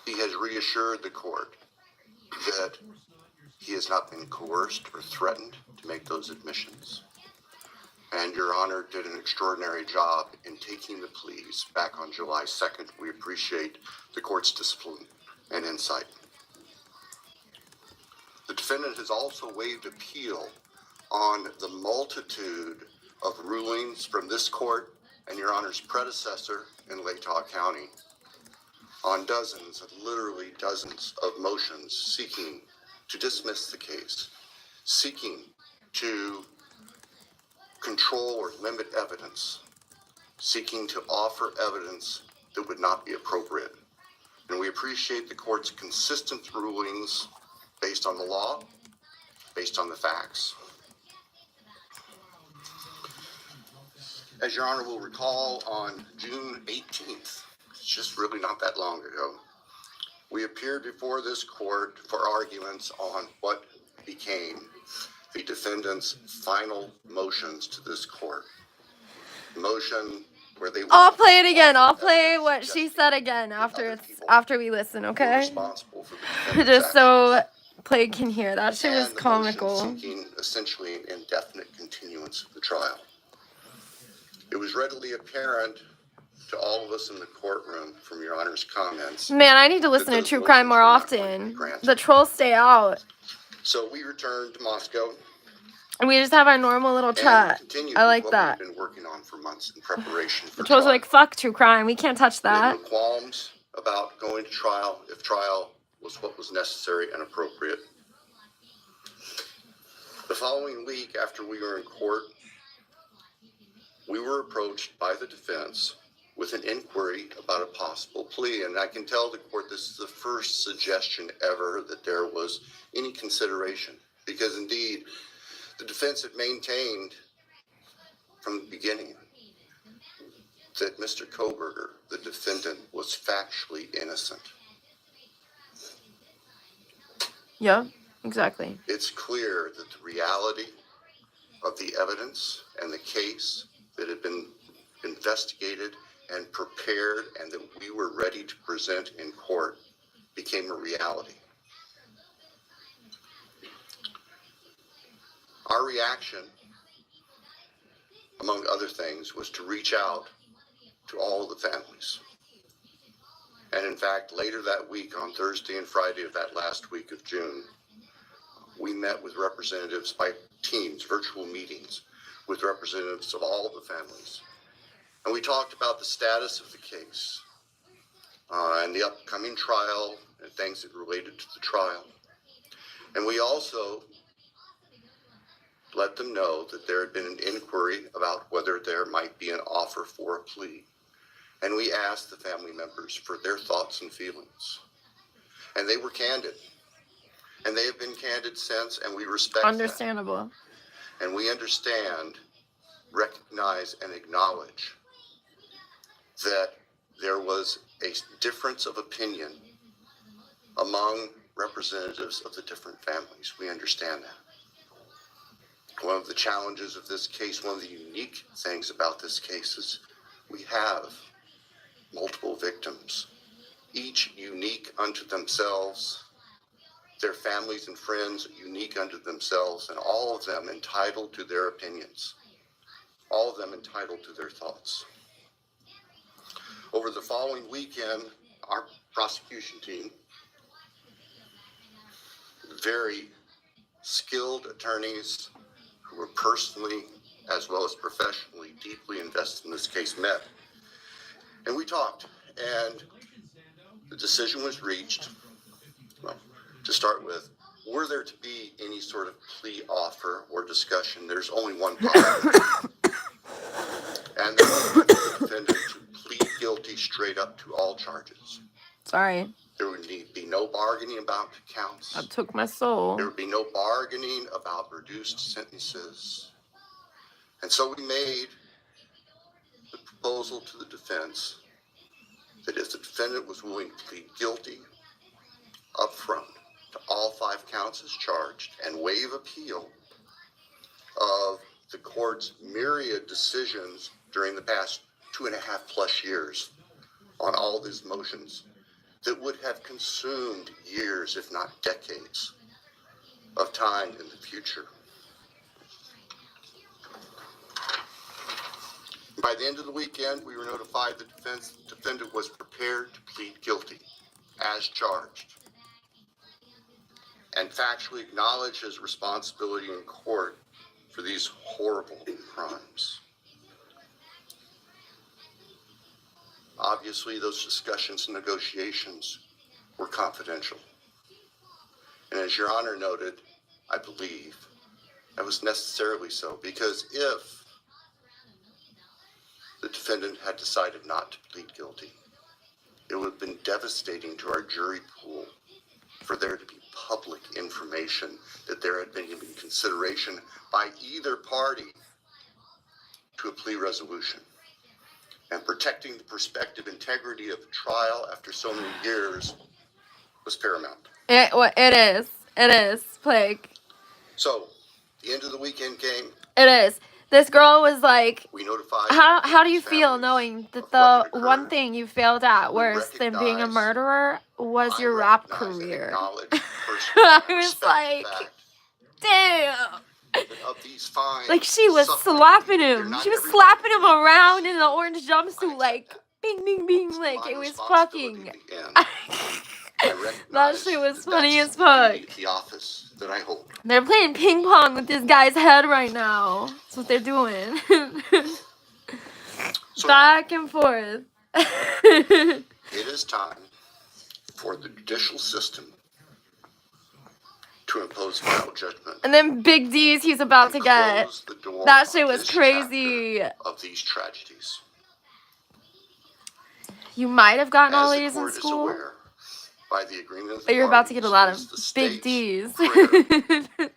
He has reassured the court that he has not been coerced or threatened to make those admissions. And Your Honor did an extraordinary job in taking the pleas back on July 2nd. We appreciate the court's discipline and insight. The defendant has also waived appeal on the multitude of rulings from this court and Your Honor's predecessor in Latah County on dozens, literally dozens of motions seeking to dismiss the case, seeking to control or limit evidence, seeking to offer evidence that would not be appropriate. And we appreciate the court's consistent rulings based on the law, based on the facts. As Your Honor will recall, on June 18th, it's just really not that long ago, we appeared before this court for arguments on what became the defendant's final motions to this court. Motion where they I'll play it again. I'll play what she said again after we listen, okay? responsible for the defendant's Just so actions. Plague can hear. That shit was And the motion comical. seeking essentially an indefinite continuance of the trial. It was readily apparent to all of us in the courtroom from Your Honor's comments. Man, I need to listen to true crime more often. The trolls stay out. So we returned to Moscow. And we just have our normal little chat. I like that. We've been working on for months in preparation for The trolls are trial. like, fuck true crime. We can't touch We had that. no qualms about going to trial if trial was what was necessary and appropriate. The following week, after we were in court, we were approached by the defense with an inquiry about a possible plea. And I can tell the court this is the first suggestion ever that there was any consideration. Because indeed, the defense had maintained from the beginning that Mr. Koberger, the defendant, was factually innocent. Yeah, exactly. It's clear that the reality of the evidence and the case that had been investigated and prepared and that we were ready to present in court became a reality. Our reaction, among other things, was to reach out to all of the families. And in fact, later that week, on Thursday and Friday of that last week of June, we met with representatives by teams, virtual meetings, with representatives of all of the families. And we talked about the status of the case and the upcoming trial and things that related to the trial. And we also let them know that there had been an inquiry about whether there might be an offer for a plea. And we asked the family members for their thoughts and feelings. And they were candid. And they have been candid since, and we respect Understandable. that. And we understand, recognize, and acknowledge that there was a difference of opinion among representatives of the different families. We understand that. One of the challenges of this case, one of the unique things about this case is we have multiple victims, each unique unto themselves, their families and friends unique unto themselves, and all of them entitled to their opinions, all of them entitled to their thoughts. Over the following weekend, our prosecution team, very skilled attorneys who were personally as well as professionally deeply invested in this case, met. And we talked, and the decision was reached. Well, to start with, were there to be any sort of plea offer or discussion, there's only one possibility. And that would be the defendant to plead guilty straight up to all charges. Sorry. There would be no bargaining about counts. That took my soul. There would be no bargaining about reduced sentences. And so we made the proposal to the defense that if the defendant was willing to plead guilty up front to all 5 counts as charged and waive appeal of the court's myriad decisions during the past 2.5+ years on all these motions that would have consumed years, if not decades, of time in the future. By the end of the weekend, we were notified the defendant was prepared to plead guilty as charged and factually acknowledge his responsibility in court for these horrible crimes. Obviously, those discussions and negotiations were confidential. And as Your Honor noted, I believe that was necessarily so, because if the defendant had decided not to plead guilty, it would have been devastating to our jury pool for there to be public information that there had been consideration by either party to a plea resolution. And protecting the prospective integrity of a trial after so many years was paramount. It is. It is, Plague. So, the end of the weekend came. It is. This girl was like, We notified. how do you feel knowing that the one thing you failed at worse than being a recognize- murderer was I your rap recognize and career? acknowledge I personally was like, damn. of these fine, Like, she was suffering slapping people, him. not She was everyone slapping him can do around this. in the orange jumpsuit, like, bing, bing, bing. It's Like, my it was responsibility fucking. at the end. I That recognize shit was that funny that's as fuck. the office that I hold. They're playing ping pong with this guy's head right now. That's what they're doing. So Back and forth. it is time for the judicial system to impose final judgment. And then Big D's he's about to get. Close the door That on shit was this crazy. chapter of these tragedies. You might have gotten all As the A's in court is school, aware, by the agreement of the but you're about to get a lot of parties, is the Big state's D's prayer.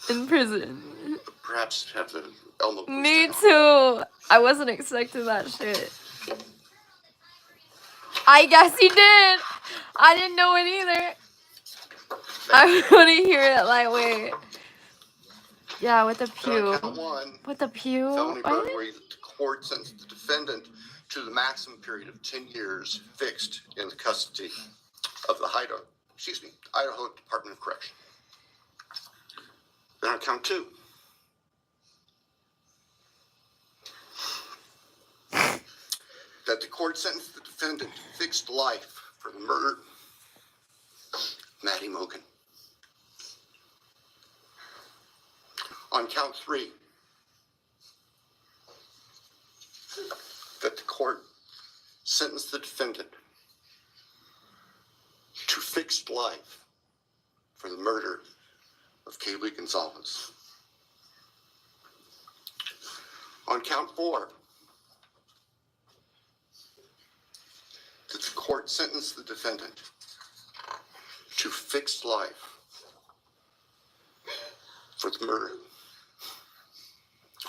in prison. Perhaps have the Elmo Booster Me on. too. I wasn't expecting that shit. I guess he did. I didn't know it either. I want to hear it lightweight. Yeah, with the Then on pew. count one, With the pew. felony What? burglary, the court sentenced the defendant to the maximum period of 10 years fixed in the custody of the Idaho Department of Correction. Then on count two, that the court sentenced the defendant to fixed life for the murder of Maddie Mogan. On count three, that the court sentenced the defendant to fixed life for the murder of Kaylee Gonzalez. On count four, that the court sentenced the defendant to fixed life for the murder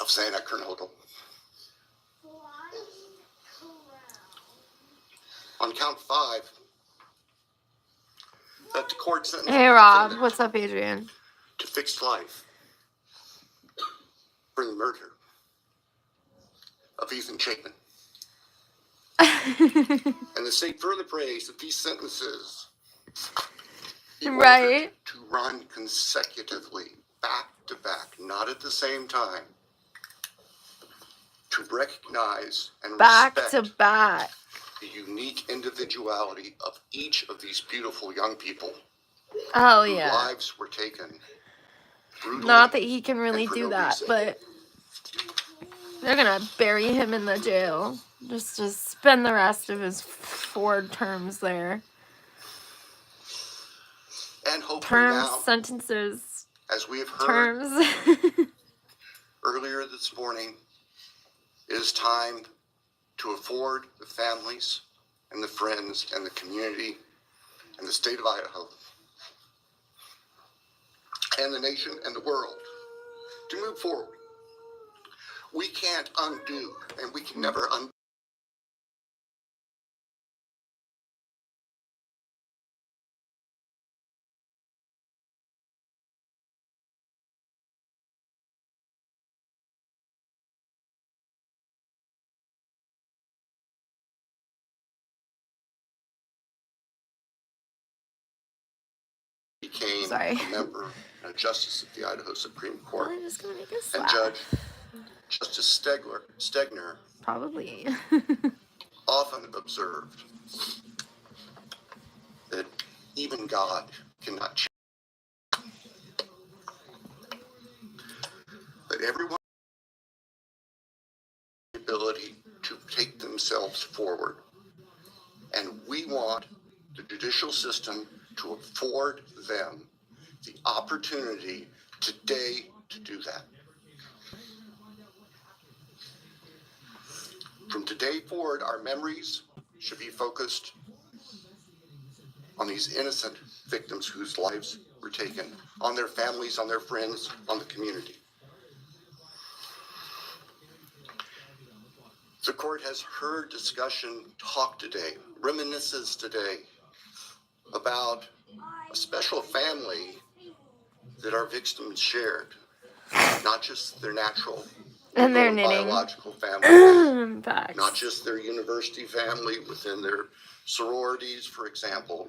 of Zana. On count five, that the court sentenced Hey the Rob, defendant what's up, Adrian? to fixed life for the murder of Ethan Chapman. And the state further prays that these sentences be ordered Right. to run consecutively, back to back, not at the same time, to recognize and Back respect to back. the unique individuality of each of these beautiful young people Oh whose yeah. lives were taken brutally. Not that he can really and for do no that, reason. but they're gonna bury him in the jail. Just to spend the rest of his Ford terms there. And hopefully Terms, now, sentences, as we have heard terms. earlier this morning, it is time to afford the families and the friends and the community and the state of Idaho and the nation and the world to move forward. We can't undo, and we can never undo became Sorry. a member and a justice of the Idaho Supreme Court. I'm just gonna make a And slap. Judge Justice Stegner Probably. often observed that even God cannot change. But everyone has the ability to take themselves themselves forward. And we want the judicial system to afford them the opportunity today to do that. From today forward, our memories should be focused on these innocent victims whose lives were taken, on their families, on their friends, on the community. The court has heard discussion, talk today, reminiscences today about a special family that our victims shared, not just their natural And they're or knitting. biological family, Facts. not just their university family within their sororities, for example.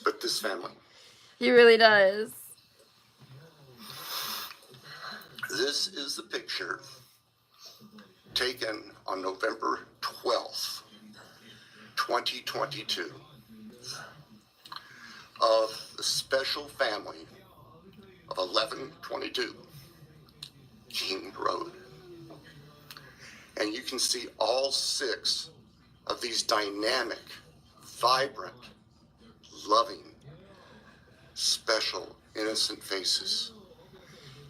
But this family. He really does. This is the picture taken on November 12th, 2022, of the special family of 1122 King Road. And you can see all 6 of these dynamic, vibrant, loving, special, innocent faces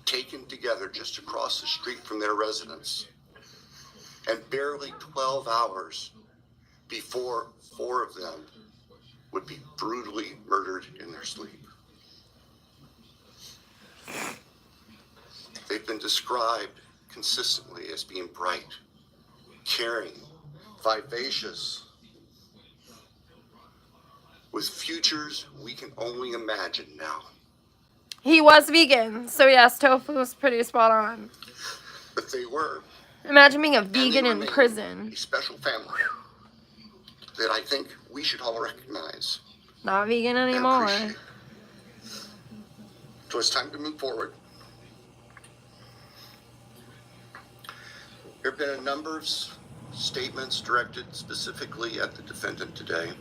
taken together just across the street from their residence. And barely 12 hours before 4 of them would be brutally murdered in their sleep. They've been described consistently as being bright, caring, vivacious, with futures we can only imagine now. He was vegan, so yes, tofu was pretty spot on. But they were. Imagine being a And they vegan in remain prison. A special family that I think we should all recognize. Not vegan and anymore. appreciate. So it's time to move forward. There have been a number of statements directed specifically at the defendant today.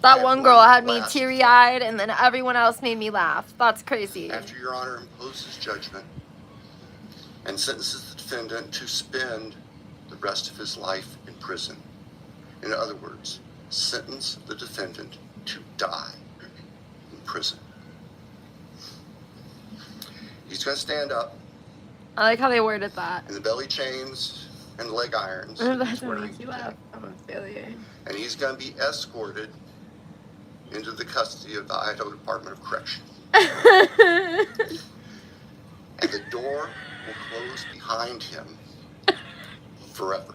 That one girl had me teary-eyed, and then everyone else made me laugh. That's crazy. After Your Honor imposes judgment and sentences the defendant to spend the rest of his life in prison. In other words, sentence the defendant to die in prison. He's going to stand up I like how they worded that. in the belly chains and leg irons. That he's doesn't wearing make you laugh. I'm a failure. And he's going to be escorted into the custody of the Idaho Department of Corrections. And the door will close behind him forever.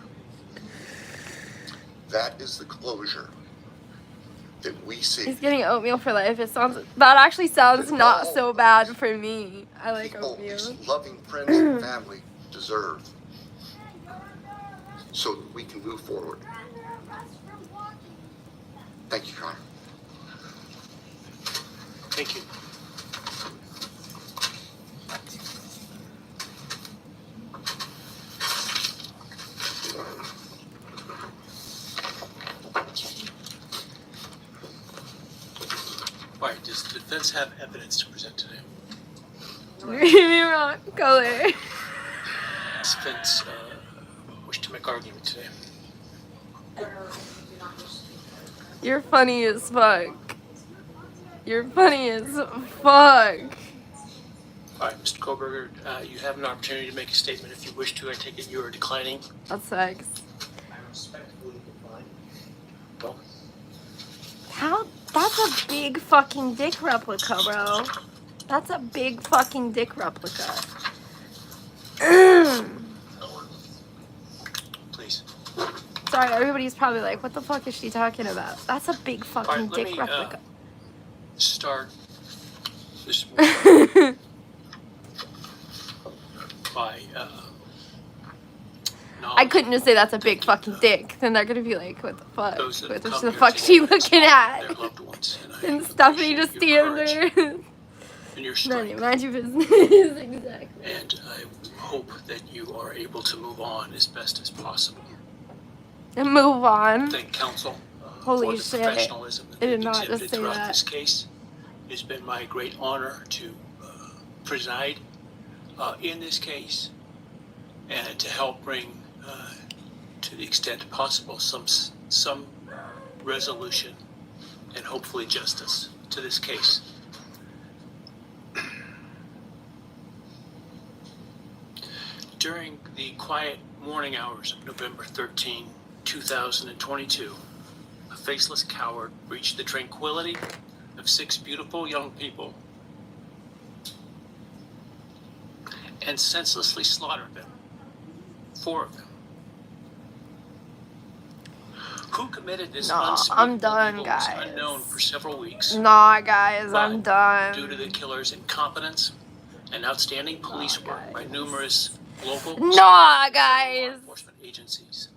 That is the closure that we see. He's getting oatmeal for life. That actually sounds not so bad for me. I like oatmeal. His loving friends and family deserve, so that we can move forward. Thank you, Your Honor. Thank you. All right, does the defense have evidence to present today? Read me wrong color. Does the defense wish to make argument today? You're funny as fuck. You're funny as fuck. All right, Mr. Kohlberger, you have an opportunity to make a statement if you wish to. I take it you are declining. That sucks. I respectfully decline. Well, How? That's a big fucking dick replica, bro. That's a big fucking dick replica. please. Sorry, everybody's probably like, what the fuck is she talking about? That's a big All fucking right, let dick me replica. start this morning by I couldn't just say that's a big fucking dick. Then they're gonna be like, what the fuck? Those that What come the here fuck to she learn looking at? their loved ones, And Stephanie just appreciate your stands courage there. and your None strength. mind your business. Exactly. And I hope that you are able to move on as best as possible. and move on. Thank counsel Holy for the shit. professionalism that I did they've not exhibited just say throughout that. this case. It's been my great honor to preside in this case and to help bring, to the extent possible, some resolution and hopefully justice to this case. During the quiet morning hours of November 13, 2022, a faceless coward breached the tranquility of 6 beautiful young people and senselessly slaughtered them. 4 of them. Who committed this Nah, unspeakable I'm done, evil was guys. unknown for several weeks. Nah, guys, I'm But due to done. the killer's incompetence and outstanding police work by numerous local Nah, and guys. law enforcement agencies,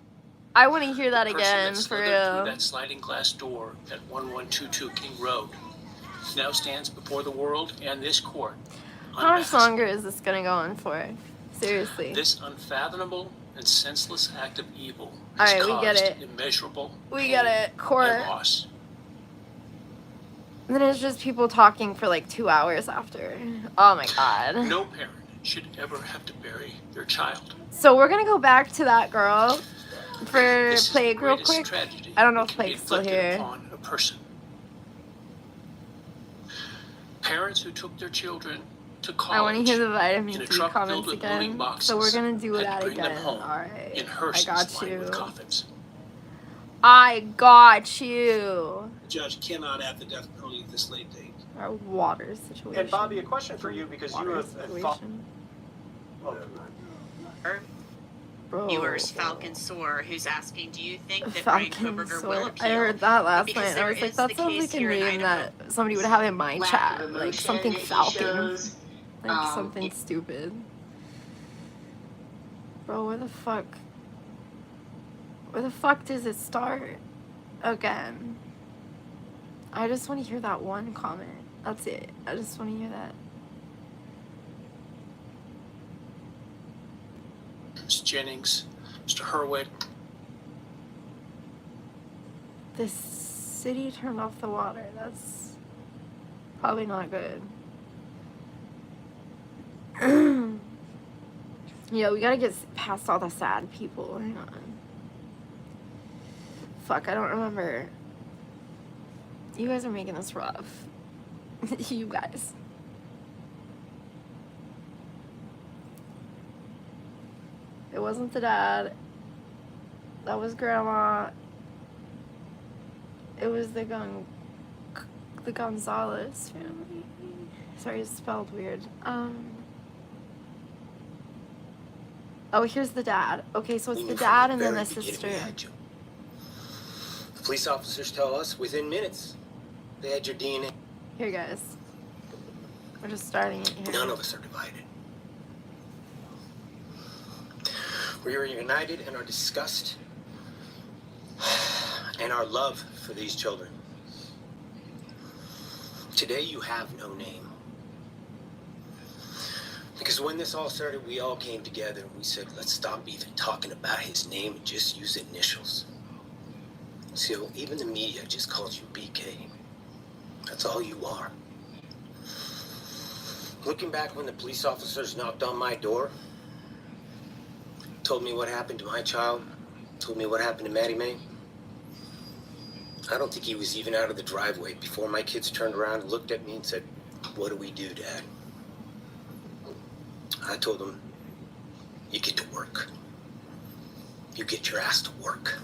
I want to hear that the person again, that for slithered through real. that sliding glass door at 1122 King Road now stands before the world and this court How much unmasked. longer is this gonna go on for? Seriously. This unfathomable and senseless act of evil All has right, we get caused it. immeasurable We pain get it. Court. and loss. And then it's just people talking for like 2 hours after. Oh my god. No parent should ever have to bury their child. So we're gonna go back to that girl for This is the Plague real greatest quick. tragedy I don't know that if can be Plague's still inflicted here. upon a person. Parents who took their children to college I want to hear the in vitamin a D truck filled comments with moving again. boxes So we're gonna do had to that bring them again. home Alright. in I hearses got lined you. with coffins. I got you. The judge cannot add the death penalty at this late date. Our water situation. And Bobby, a question for you because you have thought. Bro. Viewers Falcon Soar, who's asking, do you think that Brian Falcon Koberger Soar. will appeal? I heard that last Because night. I there was like, is that the sounds case like a here in name Idaho. that somebody would have in my Lack chat. of Like emotion something that he Falcon. shows, Like something stupid. Bro, where the fuck? Where the fuck does it start? Again. I just want to hear that one comment. That's it. I just want to hear that. Ms. Jennings, Mr. Hurwitz. The city turned off the water. That's probably not good. Yeah, we gotta get past all the sad people. Hang on. Fuck, I don't remember. You guys are making this rough. You guys. It wasn't the dad. That was grandma. It was the Gonzalez family. Sorry, it's spelled weird. Oh, here's the dad. Okay, so it's the dad and then the sister. The police officers tell us within minutes they had your DNA. Here, guys. We're just starting it here. None of us are divided. We are united in our disgust and our love for these children. Today you have no name. Because when this all started, we all came together and we said, let's stop even talking about his name and just use initials. So even the media just calls you BK. That's all you are. Looking back when the police officers knocked on my door, told me what happened to my child, told me what happened to Maddie Mae, I don't think he was even out of the driveway before my kids turned around and looked at me and said, what do we do, Dad? I told them, you get to work. You get your ass to work.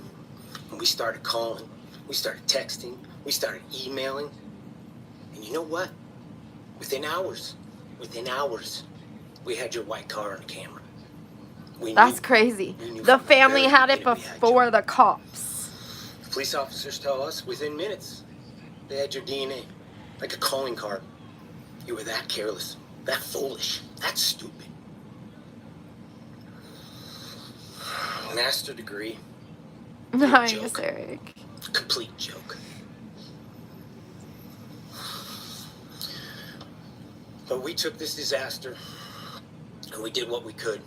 And we started calling, we started texting, we started emailing. And you know what? Within hours, we had your white car on camera. That's crazy. The family had it before the cops. The police officers tell us within minutes they had your DNA, like a calling card. You were that careless, that foolish, that stupid. Master degree. Nice, Eric. Complete joke. But we took this disaster and we did what we could.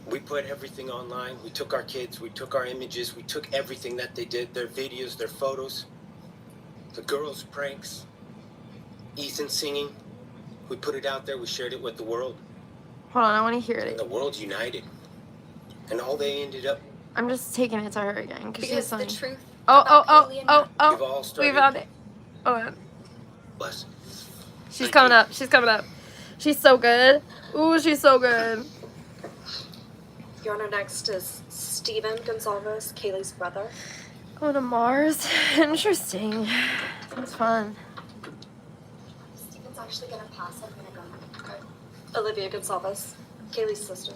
We put everything online. We took our kids, we took our images, we took everything that they did, their videos, their photos, the girls' pranks, Ethan singing. We put it out there, we shared it with the world. Hold on, I want to hear And it. the world united. And all they ended up... I'm just taking it to her again because she's funny. truth Oh, oh, about oh, Kaylee and oh, Matt. You've all oh. We started... found it. Hold on. Bless. She's Thank coming you. up. She's coming up. She's so good. Ooh, she's so good. Your Honor, next is Steven Gonzalez, Kaylee's brother. Going to Mars. Interesting. Sounds fun. Steven's actually gonna pass. I'm gonna go. Okay. Olivia Gonzalez, Kaylee's sister.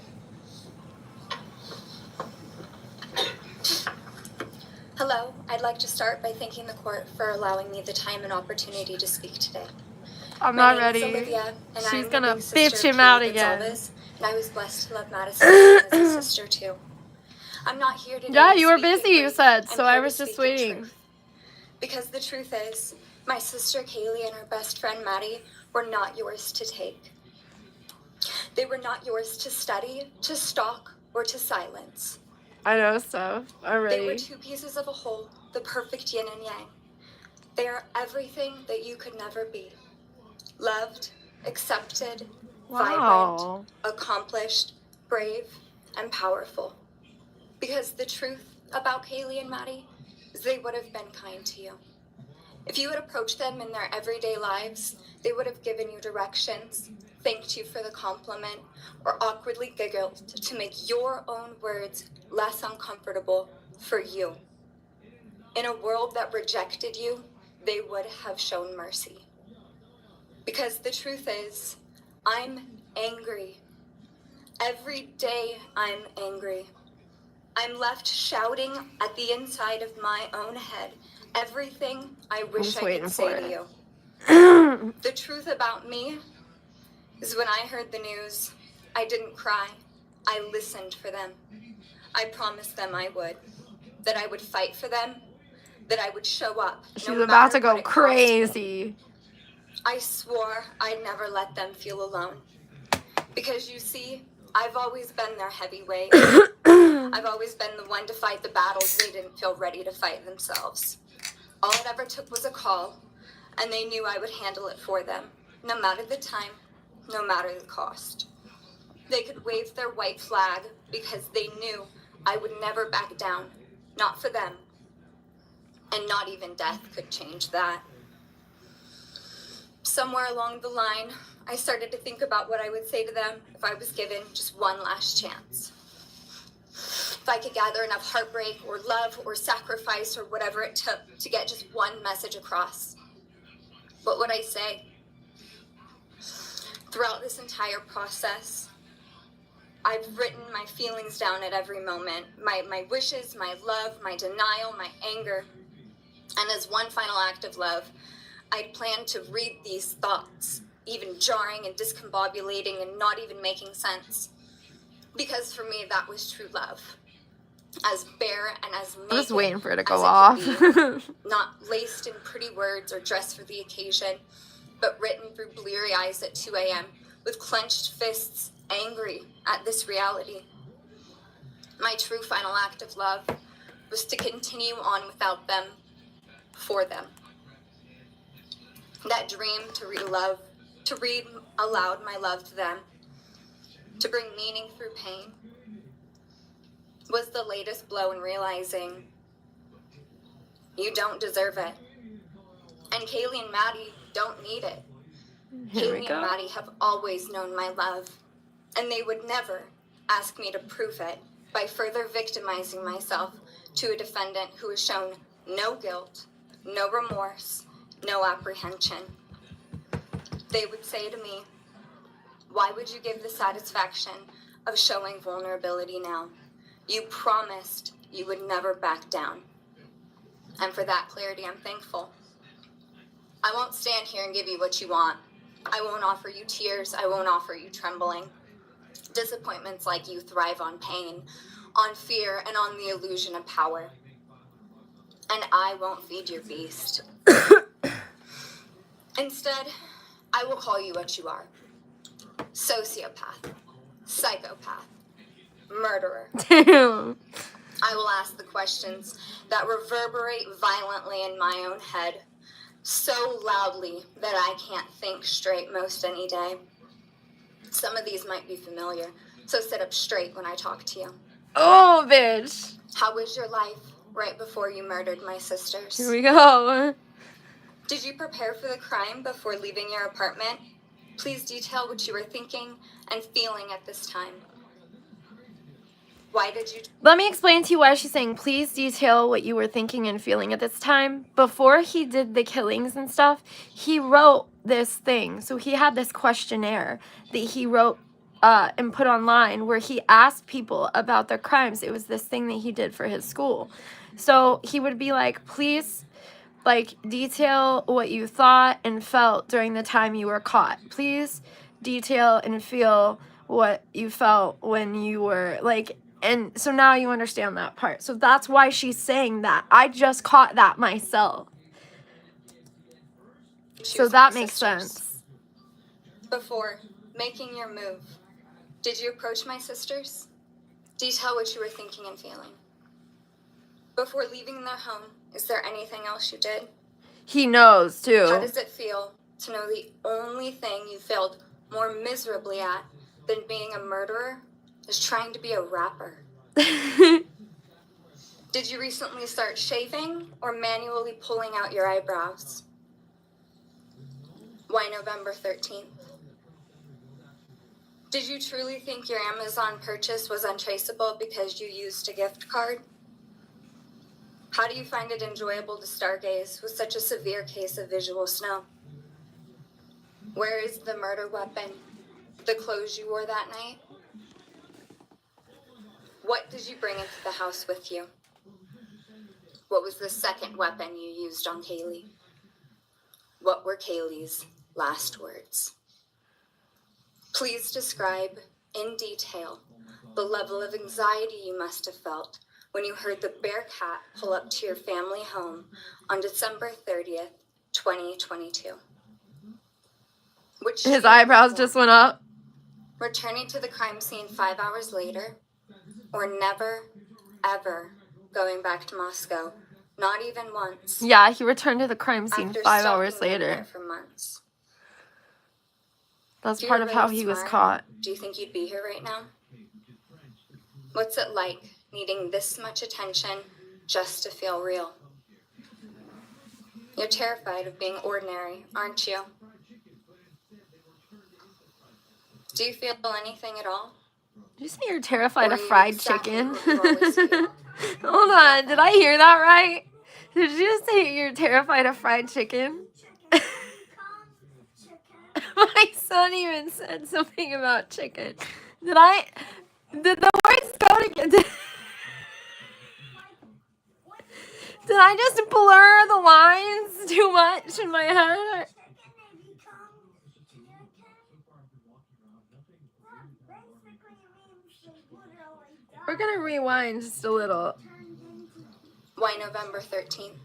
Hello. I'd like to start by thanking the court for allowing me the time and opportunity to speak today. I'm My not name is ready. Olivia, and She's I'm the gonna big sister bitch of him out Kaylee again. Gonzalez, and I was blessed to love Madison as a sister too. I'm not here today. Yeah, to you were speak in busy, you grief. said, I'm so here I to was just speak in waiting. truth. Because the truth is, my sister Kaylee and her best friend Maddie were not yours to take. They were not yours to study, to stalk, or to silence. I know stuff They were already. two pieces of a whole, the perfect yin and yang. They are everything that you could never be. Loved, accepted, Wow. vibrant, accomplished, brave, and powerful. Because the truth about Kaylee and Maddie is they would have been kind to you. If you had approached them in their everyday lives, they would have given you directions, thanked you for the compliment, or awkwardly giggled to make your own words less uncomfortable for you. In a world that rejected you, they would have shown mercy. Because the truth is, I'm angry. Every day I'm angry. I'm left shouting at the inside of my own head everything I wish just I waiting could say for to it. you. The truth about me is when I heard the news, I didn't cry. I listened for them. I promised them I would. That I would fight for them. That I would show up. She's no about to matter what go it cost me. crazy. I swore I'd never let them feel alone. Because you see, I've always been their heavyweight. I've always been the one to fight the battles they didn't feel ready to fight themselves. All it ever took was a call, and they knew I would handle it for them, no matter the time, no matter the cost. They could wave their white flag because they knew I would never back down, not for them. And not even death could change that. Somewhere along the line, I started to think about what I would say to them if I was given just one last chance. If I could gather enough heartbreak or love or sacrifice or whatever it took to get just one message across. What would I say? Throughout this entire process, I've written my feelings down at every moment. My wishes, my love, my denial, my anger. And as one final act of love, I'd planned to read these thoughts, even jarring and discombobulating and not even making sense. Because for me, that was true love. As bare and as naked I'm just waiting for it to go as off. it could be. Not laced in pretty words or dressed for the occasion, but written through bleary eyes at 2 a.m. with clenched fists, angry at this reality. My true final act of love was to continue on without them, for them. That dream to read aloud my love to them, to bring meaning through pain, was the latest blow in realizing you don't deserve it. And Kaylee and Maddie don't need it. Here we Kaylee go. and Maddie have always known my love, and they would never ask me to prove it by further victimizing myself to a defendant who has shown no guilt, no remorse, no apprehension. They would say to me, "Why would you give the satisfaction of showing vulnerability now? You promised you would never back down." And for that clarity, I'm thankful. I won't stand here and give you what you want. I won't offer you tears. I won't offer you trembling. Disappointments like you thrive on pain, on fear, and on the illusion of power. And I won't feed your beast. Instead, I will call you what you are. Sociopath, psychopath, murderer. Damn. I will ask the questions that reverberate violently in my own head, so loudly that I can't think straight most any day. Some of these might be familiar, so sit up straight when I talk to you. Oh, bitch. How was your life right before you murdered my sisters? Here we go. Did you prepare for the crime before leaving your apartment? Please detail what you were thinking and feeling at this time. Why did you... Let me explain to you why she's saying, please detail what you were thinking and feeling at this time. Before he did the killings and stuff, he wrote this thing. So he had this questionnaire that he wrote and put online where he asked people about their crimes. It was this thing that he did for his school. So he would be like, please, like, detail what you thought and felt during the time you were caught. Please detail and feel what you felt when you were, like... And so now you understand that part. So that's why she's saying that. I just caught that myself. So that makes sense. Before making your move, did you approach my sisters? Detail what you were thinking and feeling. Before leaving their home, is there anything else you did? He knows, too. How does it feel to know the only thing you failed more miserably at than being a murderer is trying to be a rapper? Did you recently start shaving or manually pulling out your eyebrows? Why November 13th? Did you truly think your Amazon purchase was untraceable because you used a gift card? How do you find it enjoyable to stargaze with such a severe case of visual snow? Where is the murder weapon? The clothes you wore that night? What did you bring into the house with you? What was the second weapon you used on Kaylee? What were Kaylee's last words? Please describe in detail the level of anxiety you must have felt when you heard the Bearcat pull up to your family home on December 30th, 2022. His eyebrows just went up. Returning to the crime scene 5 hours later, or never, ever going back to Moscow, not even once. Yeah, he returned to the crime scene After 5 stalking hours them there later. for months. That's If you part were of how really he was smart, caught. Do you think you'd be here right now? What's it like needing this much attention just to feel real? You're terrified of being ordinary, aren't you? Do you feel anything at all? Did you say you're terrified Or of are you fried exactly chicken? what you always feel? Hold on, did I hear that right? Did you just say you're terrified of fried chicken? My son even said something about chicken. Did the words go together? Did I just blur the lines too much in my head? We're gonna rewind just a little. Why November 13th?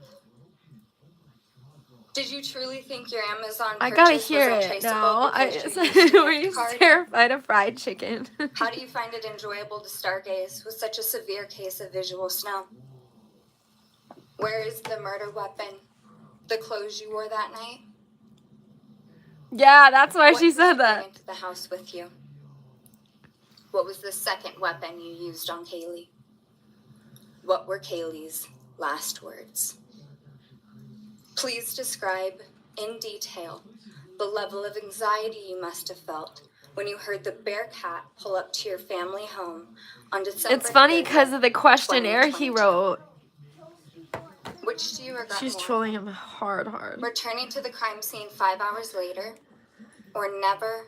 Did you truly think your Amazon I gotta purchase hear was it untraceable now. because you used a Were gift you card? terrified of fried chicken? How do you find it enjoyable to stargaze with such a severe case of visual snow? Where is the murder weapon? The clothes you wore that night? Yeah, that's why What she did said you bring that. into the house with you? What was the second weapon you used on Kaylee? What were Kaylee's last words? Please describe in detail the level of anxiety you must have felt when you heard the Bearcat pull up to your family home on December It's funny 30th, because of the questionnaire he 2022. wrote. Which do you regret She's more? trolling him hard. Returning to the crime scene 5 hours later, or never,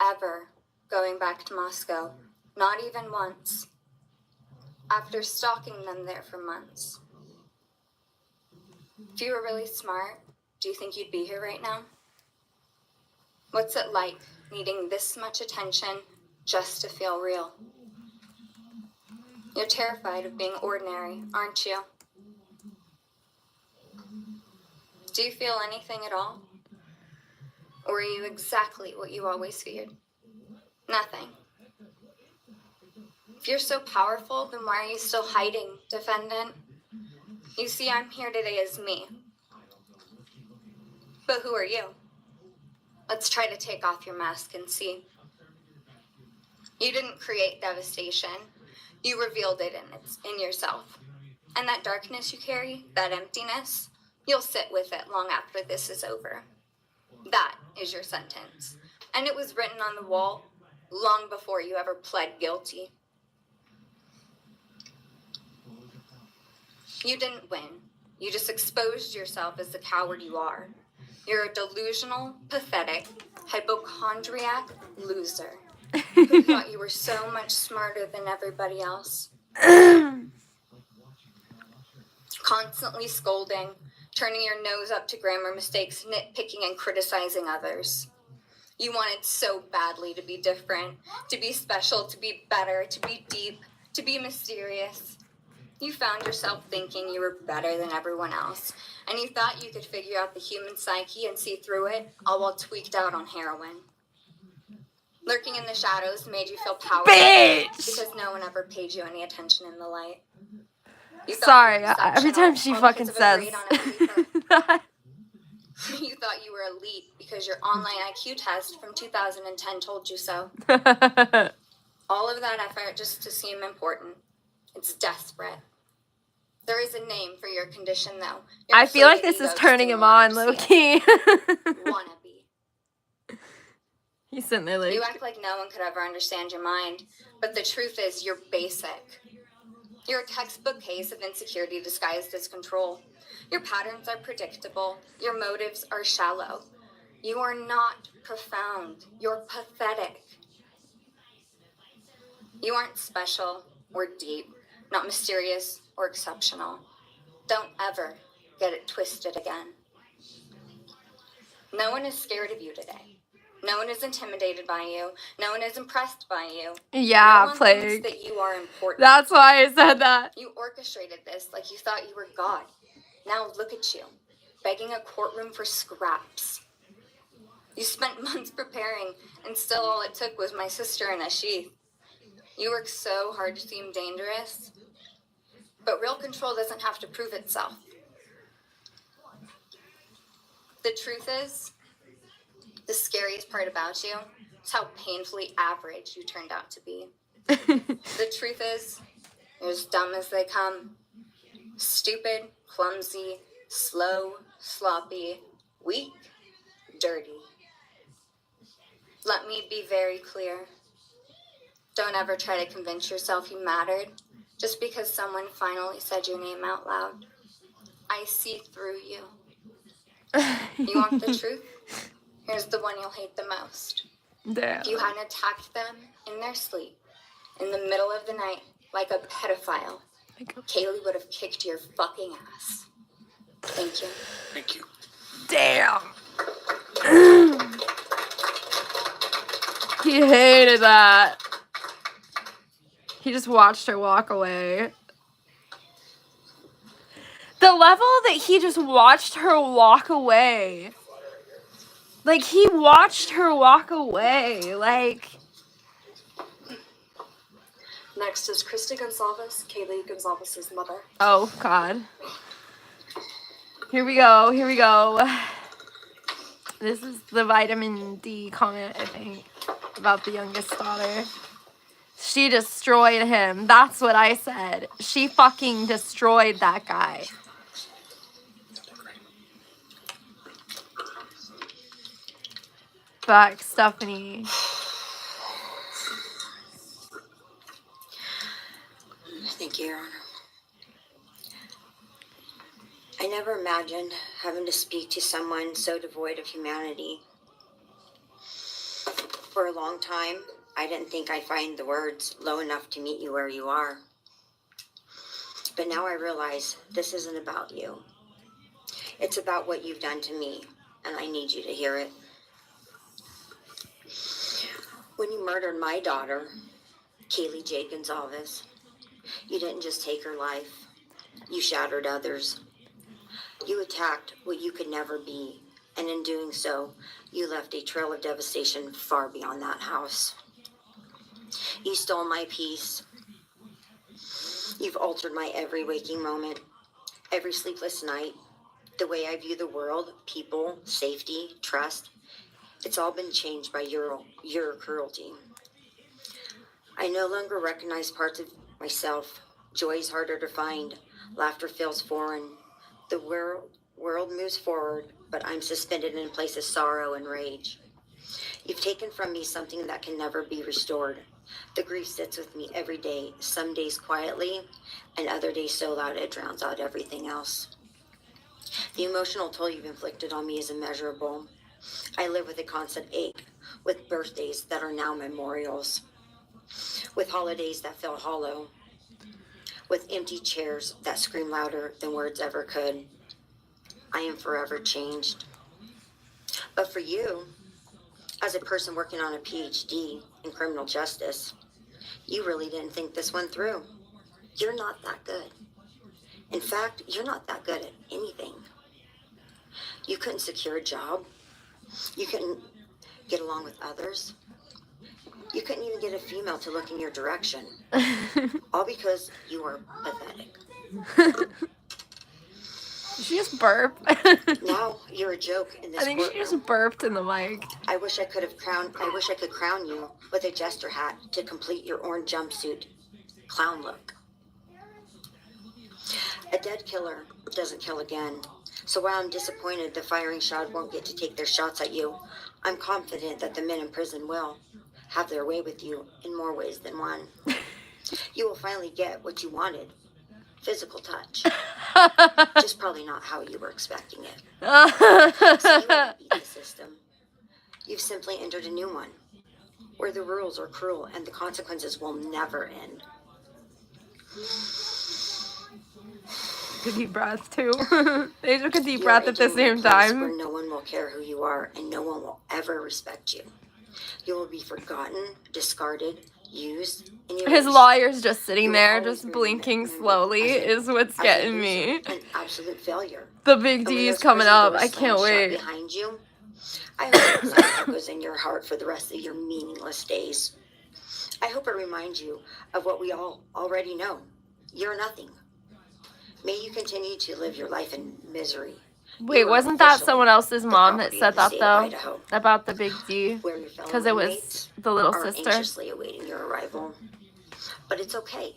ever going back to Moscow, not even once, after stalking them there for months? If you were really smart, do you think you'd be here right now? What's it like needing this much attention just to feel real? You're terrified of being ordinary, aren't you? Do you feel anything at all? Or are you exactly what you always feared? Nothing. If you're so powerful, then why are you still hiding, defendant? You see, I'm here today as me. But who are you? Let's try to take off your mask and see. You didn't create devastation. You revealed it in yourself. And that darkness you carry, that emptiness, you'll sit with it long after this is over. That is your sentence. And it was written on the wall long before you ever pled guilty. You didn't win. You just exposed yourself as the coward you are. You're a delusional, pathetic, hypochondriac loser who thought you were so much smarter than everybody else. Constantly scolding, turning your nose up to grammar mistakes, nitpicking and criticizing others. You wanted so badly to be different, to be special, to be better, to be deep, to be mysterious. You found yourself thinking you were better than everyone else, and you thought you could figure out the human psyche and see through it, all while tweaked out on heroin. Lurking in the shadows made you feel powerless because no one ever paid you any attention in the light. Sorry, every time she fucking says that. You thought you were elite because your online IQ test from 2010 told you so. All of that effort just to seem important. It's desperate. There is a name for your condition, though. I feel like this is turning him on, low-key. Wannabe. He's sitting there like... You act like no one could ever understand your mind, but the truth is you're basic. You're a textbook case of insecurity disguised as control. Your patterns are predictable. Your motives are shallow. You are not profound. You're pathetic. You aren't special or deep, not mysterious or exceptional. Don't ever get it twisted again. No one is scared of you today. No one is intimidated by you. No one is impressed by you. Yeah, no one Plague. thinks that you are important. That's why I said that. You orchestrated this like you thought you were God. Now look at you, begging a courtroom for scraps. You spent months preparing, and still all it took was my sister in a sheath. You work so hard to seem dangerous, but real control doesn't have to prove itself. The truth is, the scariest part about you is how painfully average you turned out to be. The truth is, you're as dumb as they come. Stupid, clumsy, slow, sloppy, weak, dirty. Let me be very clear. Don't ever try to convince yourself you mattered just because someone finally said your name out loud. I see through you. You want the truth? Here's the one you'll hate the most. Damn. If you hadn't attacked them in their sleep, in the middle of the night, like a pedophile, Kaylee would have kicked your fucking ass. Thank you. Thank you. Damn. He hated that. He just watched her walk away. The level that he just watched her walk away. Like, he watched her walk away. Like... Next is Christy Gonzalez, Kaylee Gonzalez's mother. Oh, God. Here we go. Here we go. This is the vitamin D comment, I think, about the youngest daughter. She destroyed him. That's what I said. She fucking destroyed that guy. Fuck, Stephanie. Thank you, Your Honor. I never imagined having to speak to someone so devoid of humanity. For a long time, I didn't think I'd find the words low enough to meet you where you are. But now I realize this isn't about you. It's about what you've done to me, and I need you to hear it. When you murdered my daughter, Kaylee Jade Gonzalez, you didn't just take her life. You shattered others. You attacked what you could never be, and in doing so, you left a trail of devastation far beyond that house. You stole my peace, You've altered my every waking moment, every sleepless night, the way I view the world, people, safety, trust. It's all been changed by your cruelty. I no longer recognize parts of myself. Joy is harder to find. Laughter feels foreign. The world moves forward, but I'm suspended in a place of sorrow and rage. You've taken from me something that can never be restored. The grief sits with me every day, some days quietly, and other days so loud it drowns out everything else. The emotional toll you've inflicted on me is immeasurable. I live with a constant ache, with birthdays that are now memorials, with holidays that feel hollow, with empty chairs that scream louder than words ever could. I am forever changed. But for you, as a person working on a PhD in criminal justice, you really didn't think this one through. You're not that good. In fact, you're not that good at anything. You couldn't secure a job. You couldn't get along with others. You couldn't even get a female to look in your direction. All because you are pathetic. Did she just burp? Now you're a joke in this I think courtroom. she just burped in the mic. I wish I could crown you with a jester hat to complete your orange jumpsuit clown look. A dead killer doesn't kill again. So while I'm disappointed the firing squad won't get to take their shots at you, I'm confident that the men in prison will have their way with you in more ways than one. You will finally get what you wanted. Physical touch. Just probably not how you were expecting it. So you won't beat the system. You've simply entered a new one, where the rules are cruel and the consequences will never end. Good deep breath too. They took a deep You're breath at the entering a same place time. where no one will care who you are and no one will ever respect you. You will be forgotten, discarded, used, and His erased. lawyer's just sitting You will there, always just be blinking remembered slowly, as is what's a getting loser, me. An absolute failure. The big And when D is those coming prison up. doors I slam can't shut wait. behind you, I hope it echoes in your heart for the rest of your meaningless days. I hope it reminds you of what we all already know. You're nothing. May you continue to live your life in misery. Wait, You are wasn't that officially someone else's mom that property said of the that state of though? Idaho, About the big D? where your fellow Because it was inmates the little are sister anxiously awaiting your arrival. But it's okay,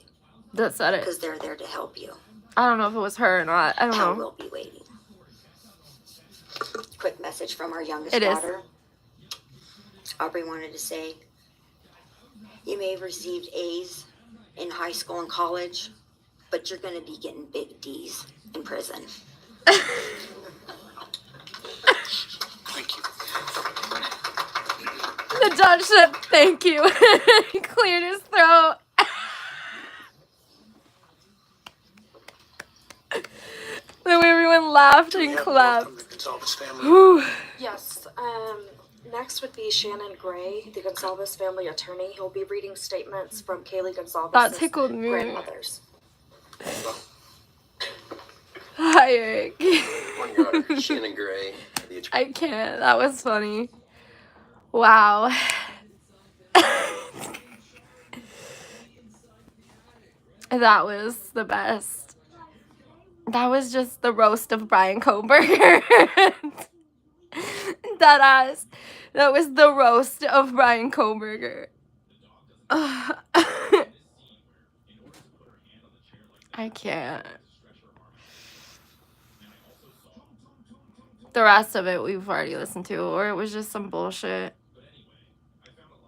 that said it. because they're there to help you. I don't know if it was her or not. I don't Hell know. will be waiting. Quick message from our youngest It is. daughter. Aubrey wanted to say, you may have received A's in high school and college, but you're going to be getting big D's in prison. Thank you. The judge said thank you. He cleared his throat. Then everyone laughed and clapped. From the Gonzalez family. Whew. Yes. Next would be Shannon Gray, the Gonzalez family attorney. He'll be reading statements from Kaylee Gonzalez's That tickled me. grandmothers. Hi, Eric. One daughter, Shannon Gray. I can't. That was funny. Wow. That was the best. That was just the roast of Brian Koberger. That ass. That was the roast of Brian Koberger. I can't. The rest of it we've already listened to, or it was just some bullshit.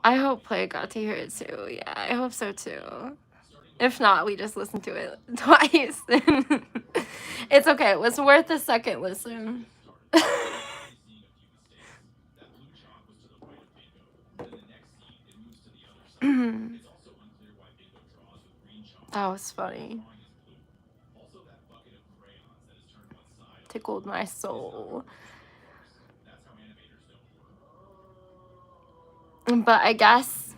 I hope Play got to hear it too. Yeah, I hope so too. If not, we just listened to it twice. It's okay. It was worth a second listen. That was funny. Tickled my soul. But I guess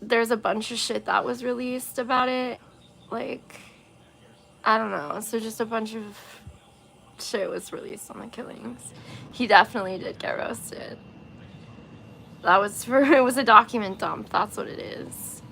there's a bunch of shit that was released about it. Like, I don't know. So just a bunch of shit was released on the killings. He definitely did get roasted. That was it was a document dump. That's what it is.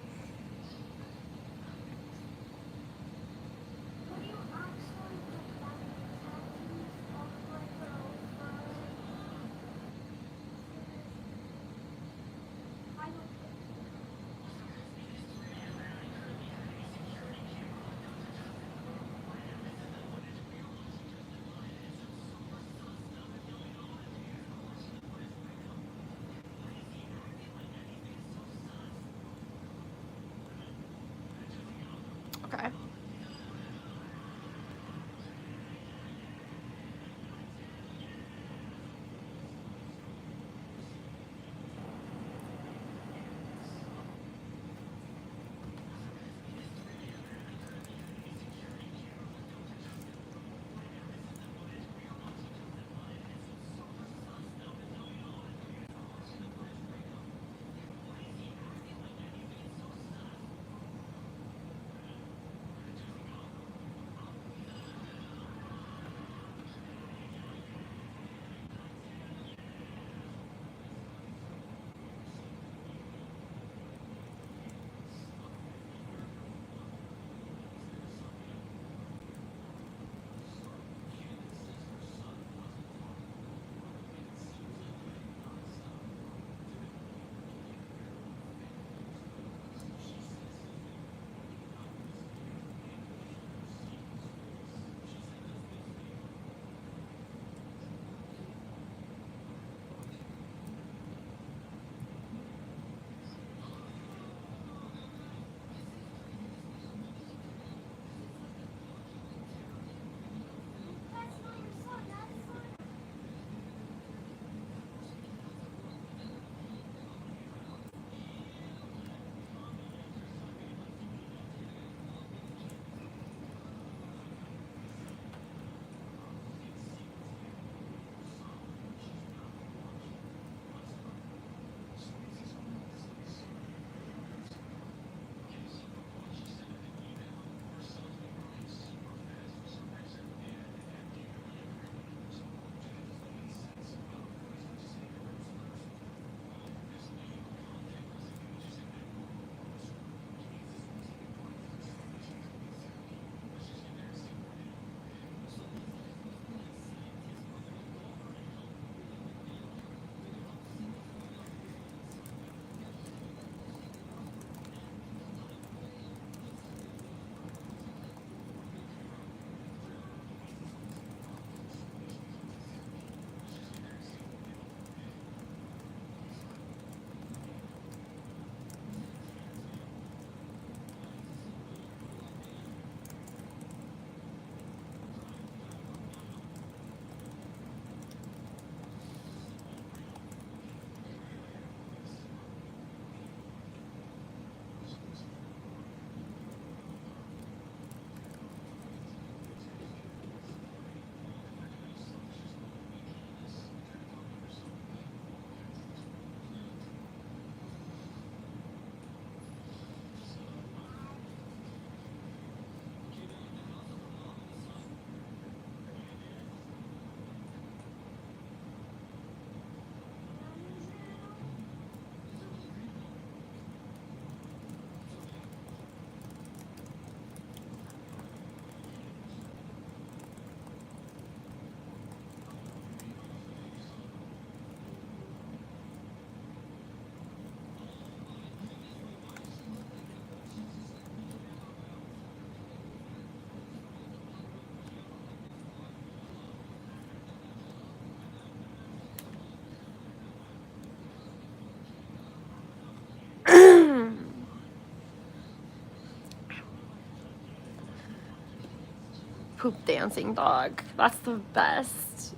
poop dancing dog. That's the best.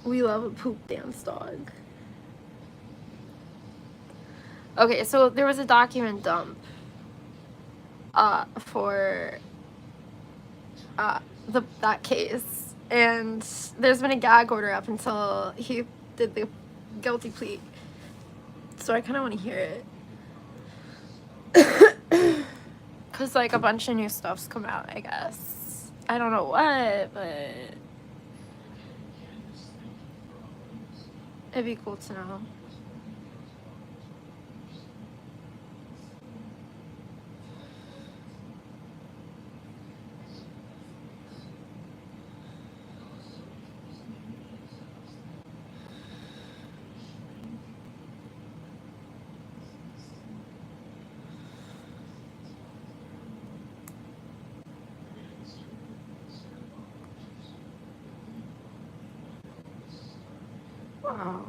We love a poop dance dog. Okay, so there was a document dump for that case, and there's been a gag order up until he did the guilty plea. So I kind of want to hear it. Cause like a bunch of new stuff's come out, I guess. I don't know what, but it'd be cool to know. Wow.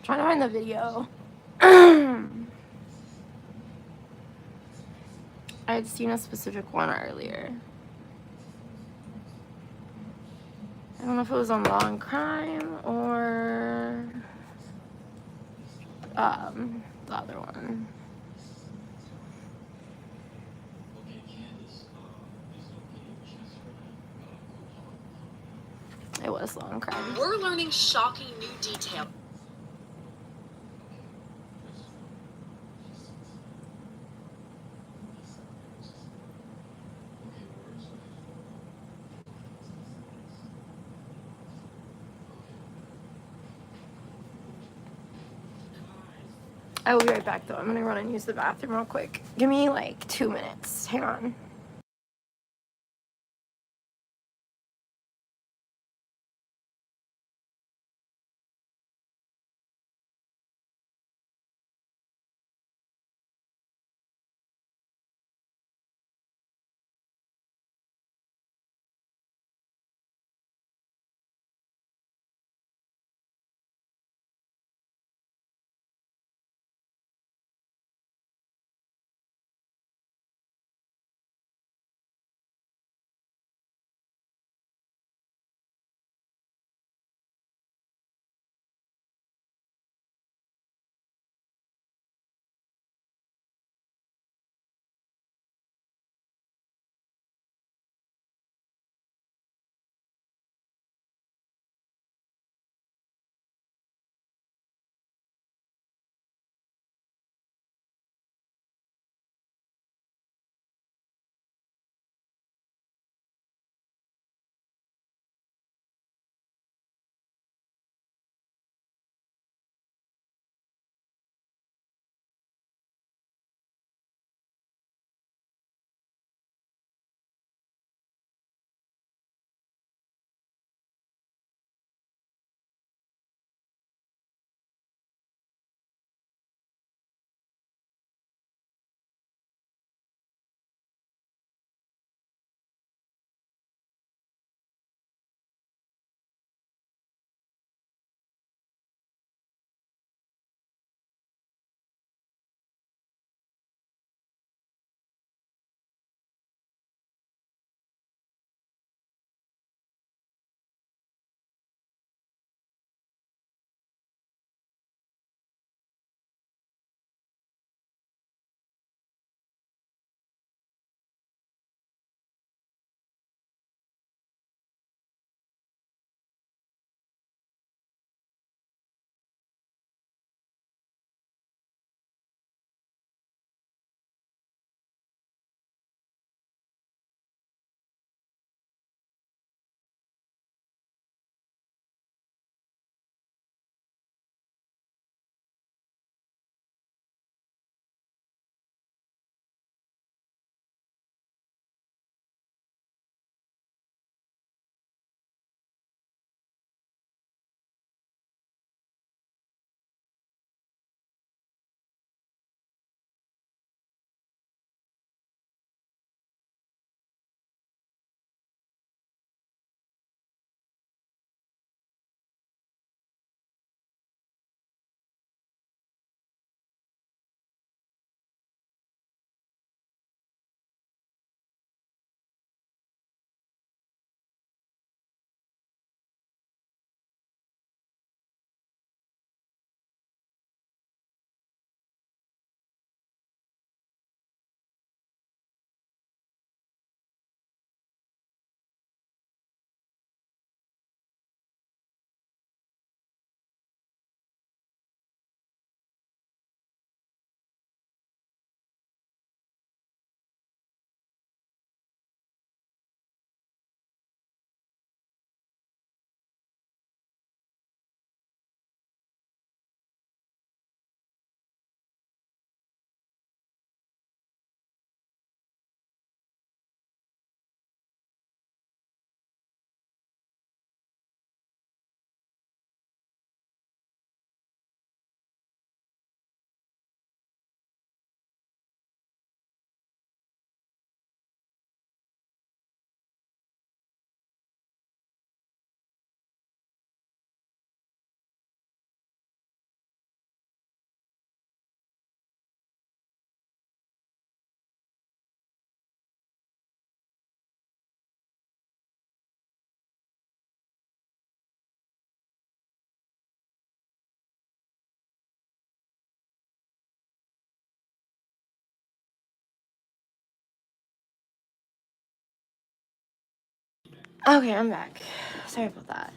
Trying to find the video. I had seen a specific one earlier. I don't know if it was on Law and Crime or the other one. It was Law and Crime. We're learning shocking new details. I will be right back though. I'm gonna run and use the bathroom real quick. Give me like 2 minutes. Hang on. Okay, I'm back. Sorry about that.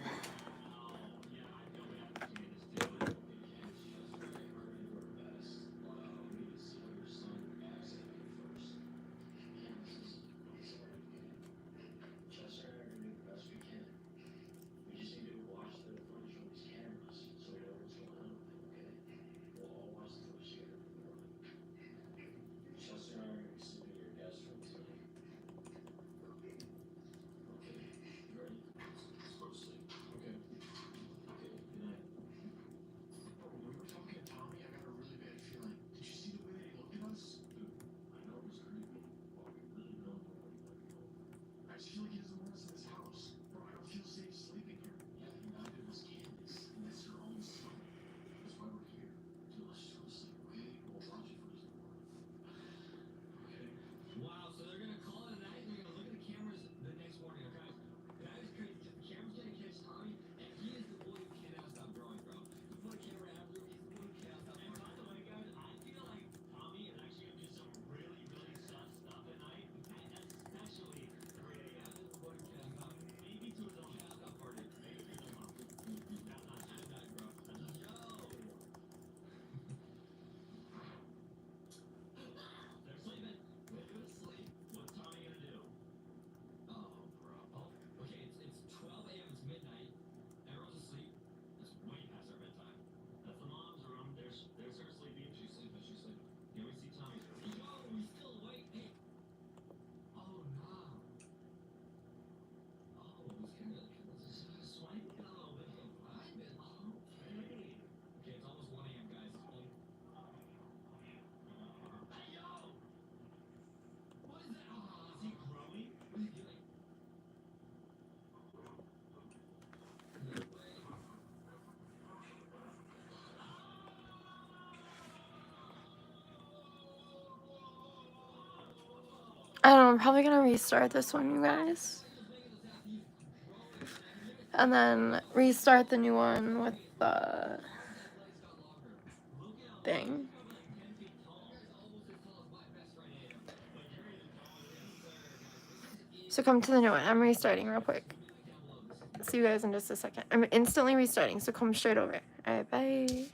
I don't know, I'm probably gonna restart this one, you guys. And then restart the new one with the thing. So come to the new one. I'm restarting real quick. See you guys in just a second. I'm instantly restarting, so come straight over. Alright, bye.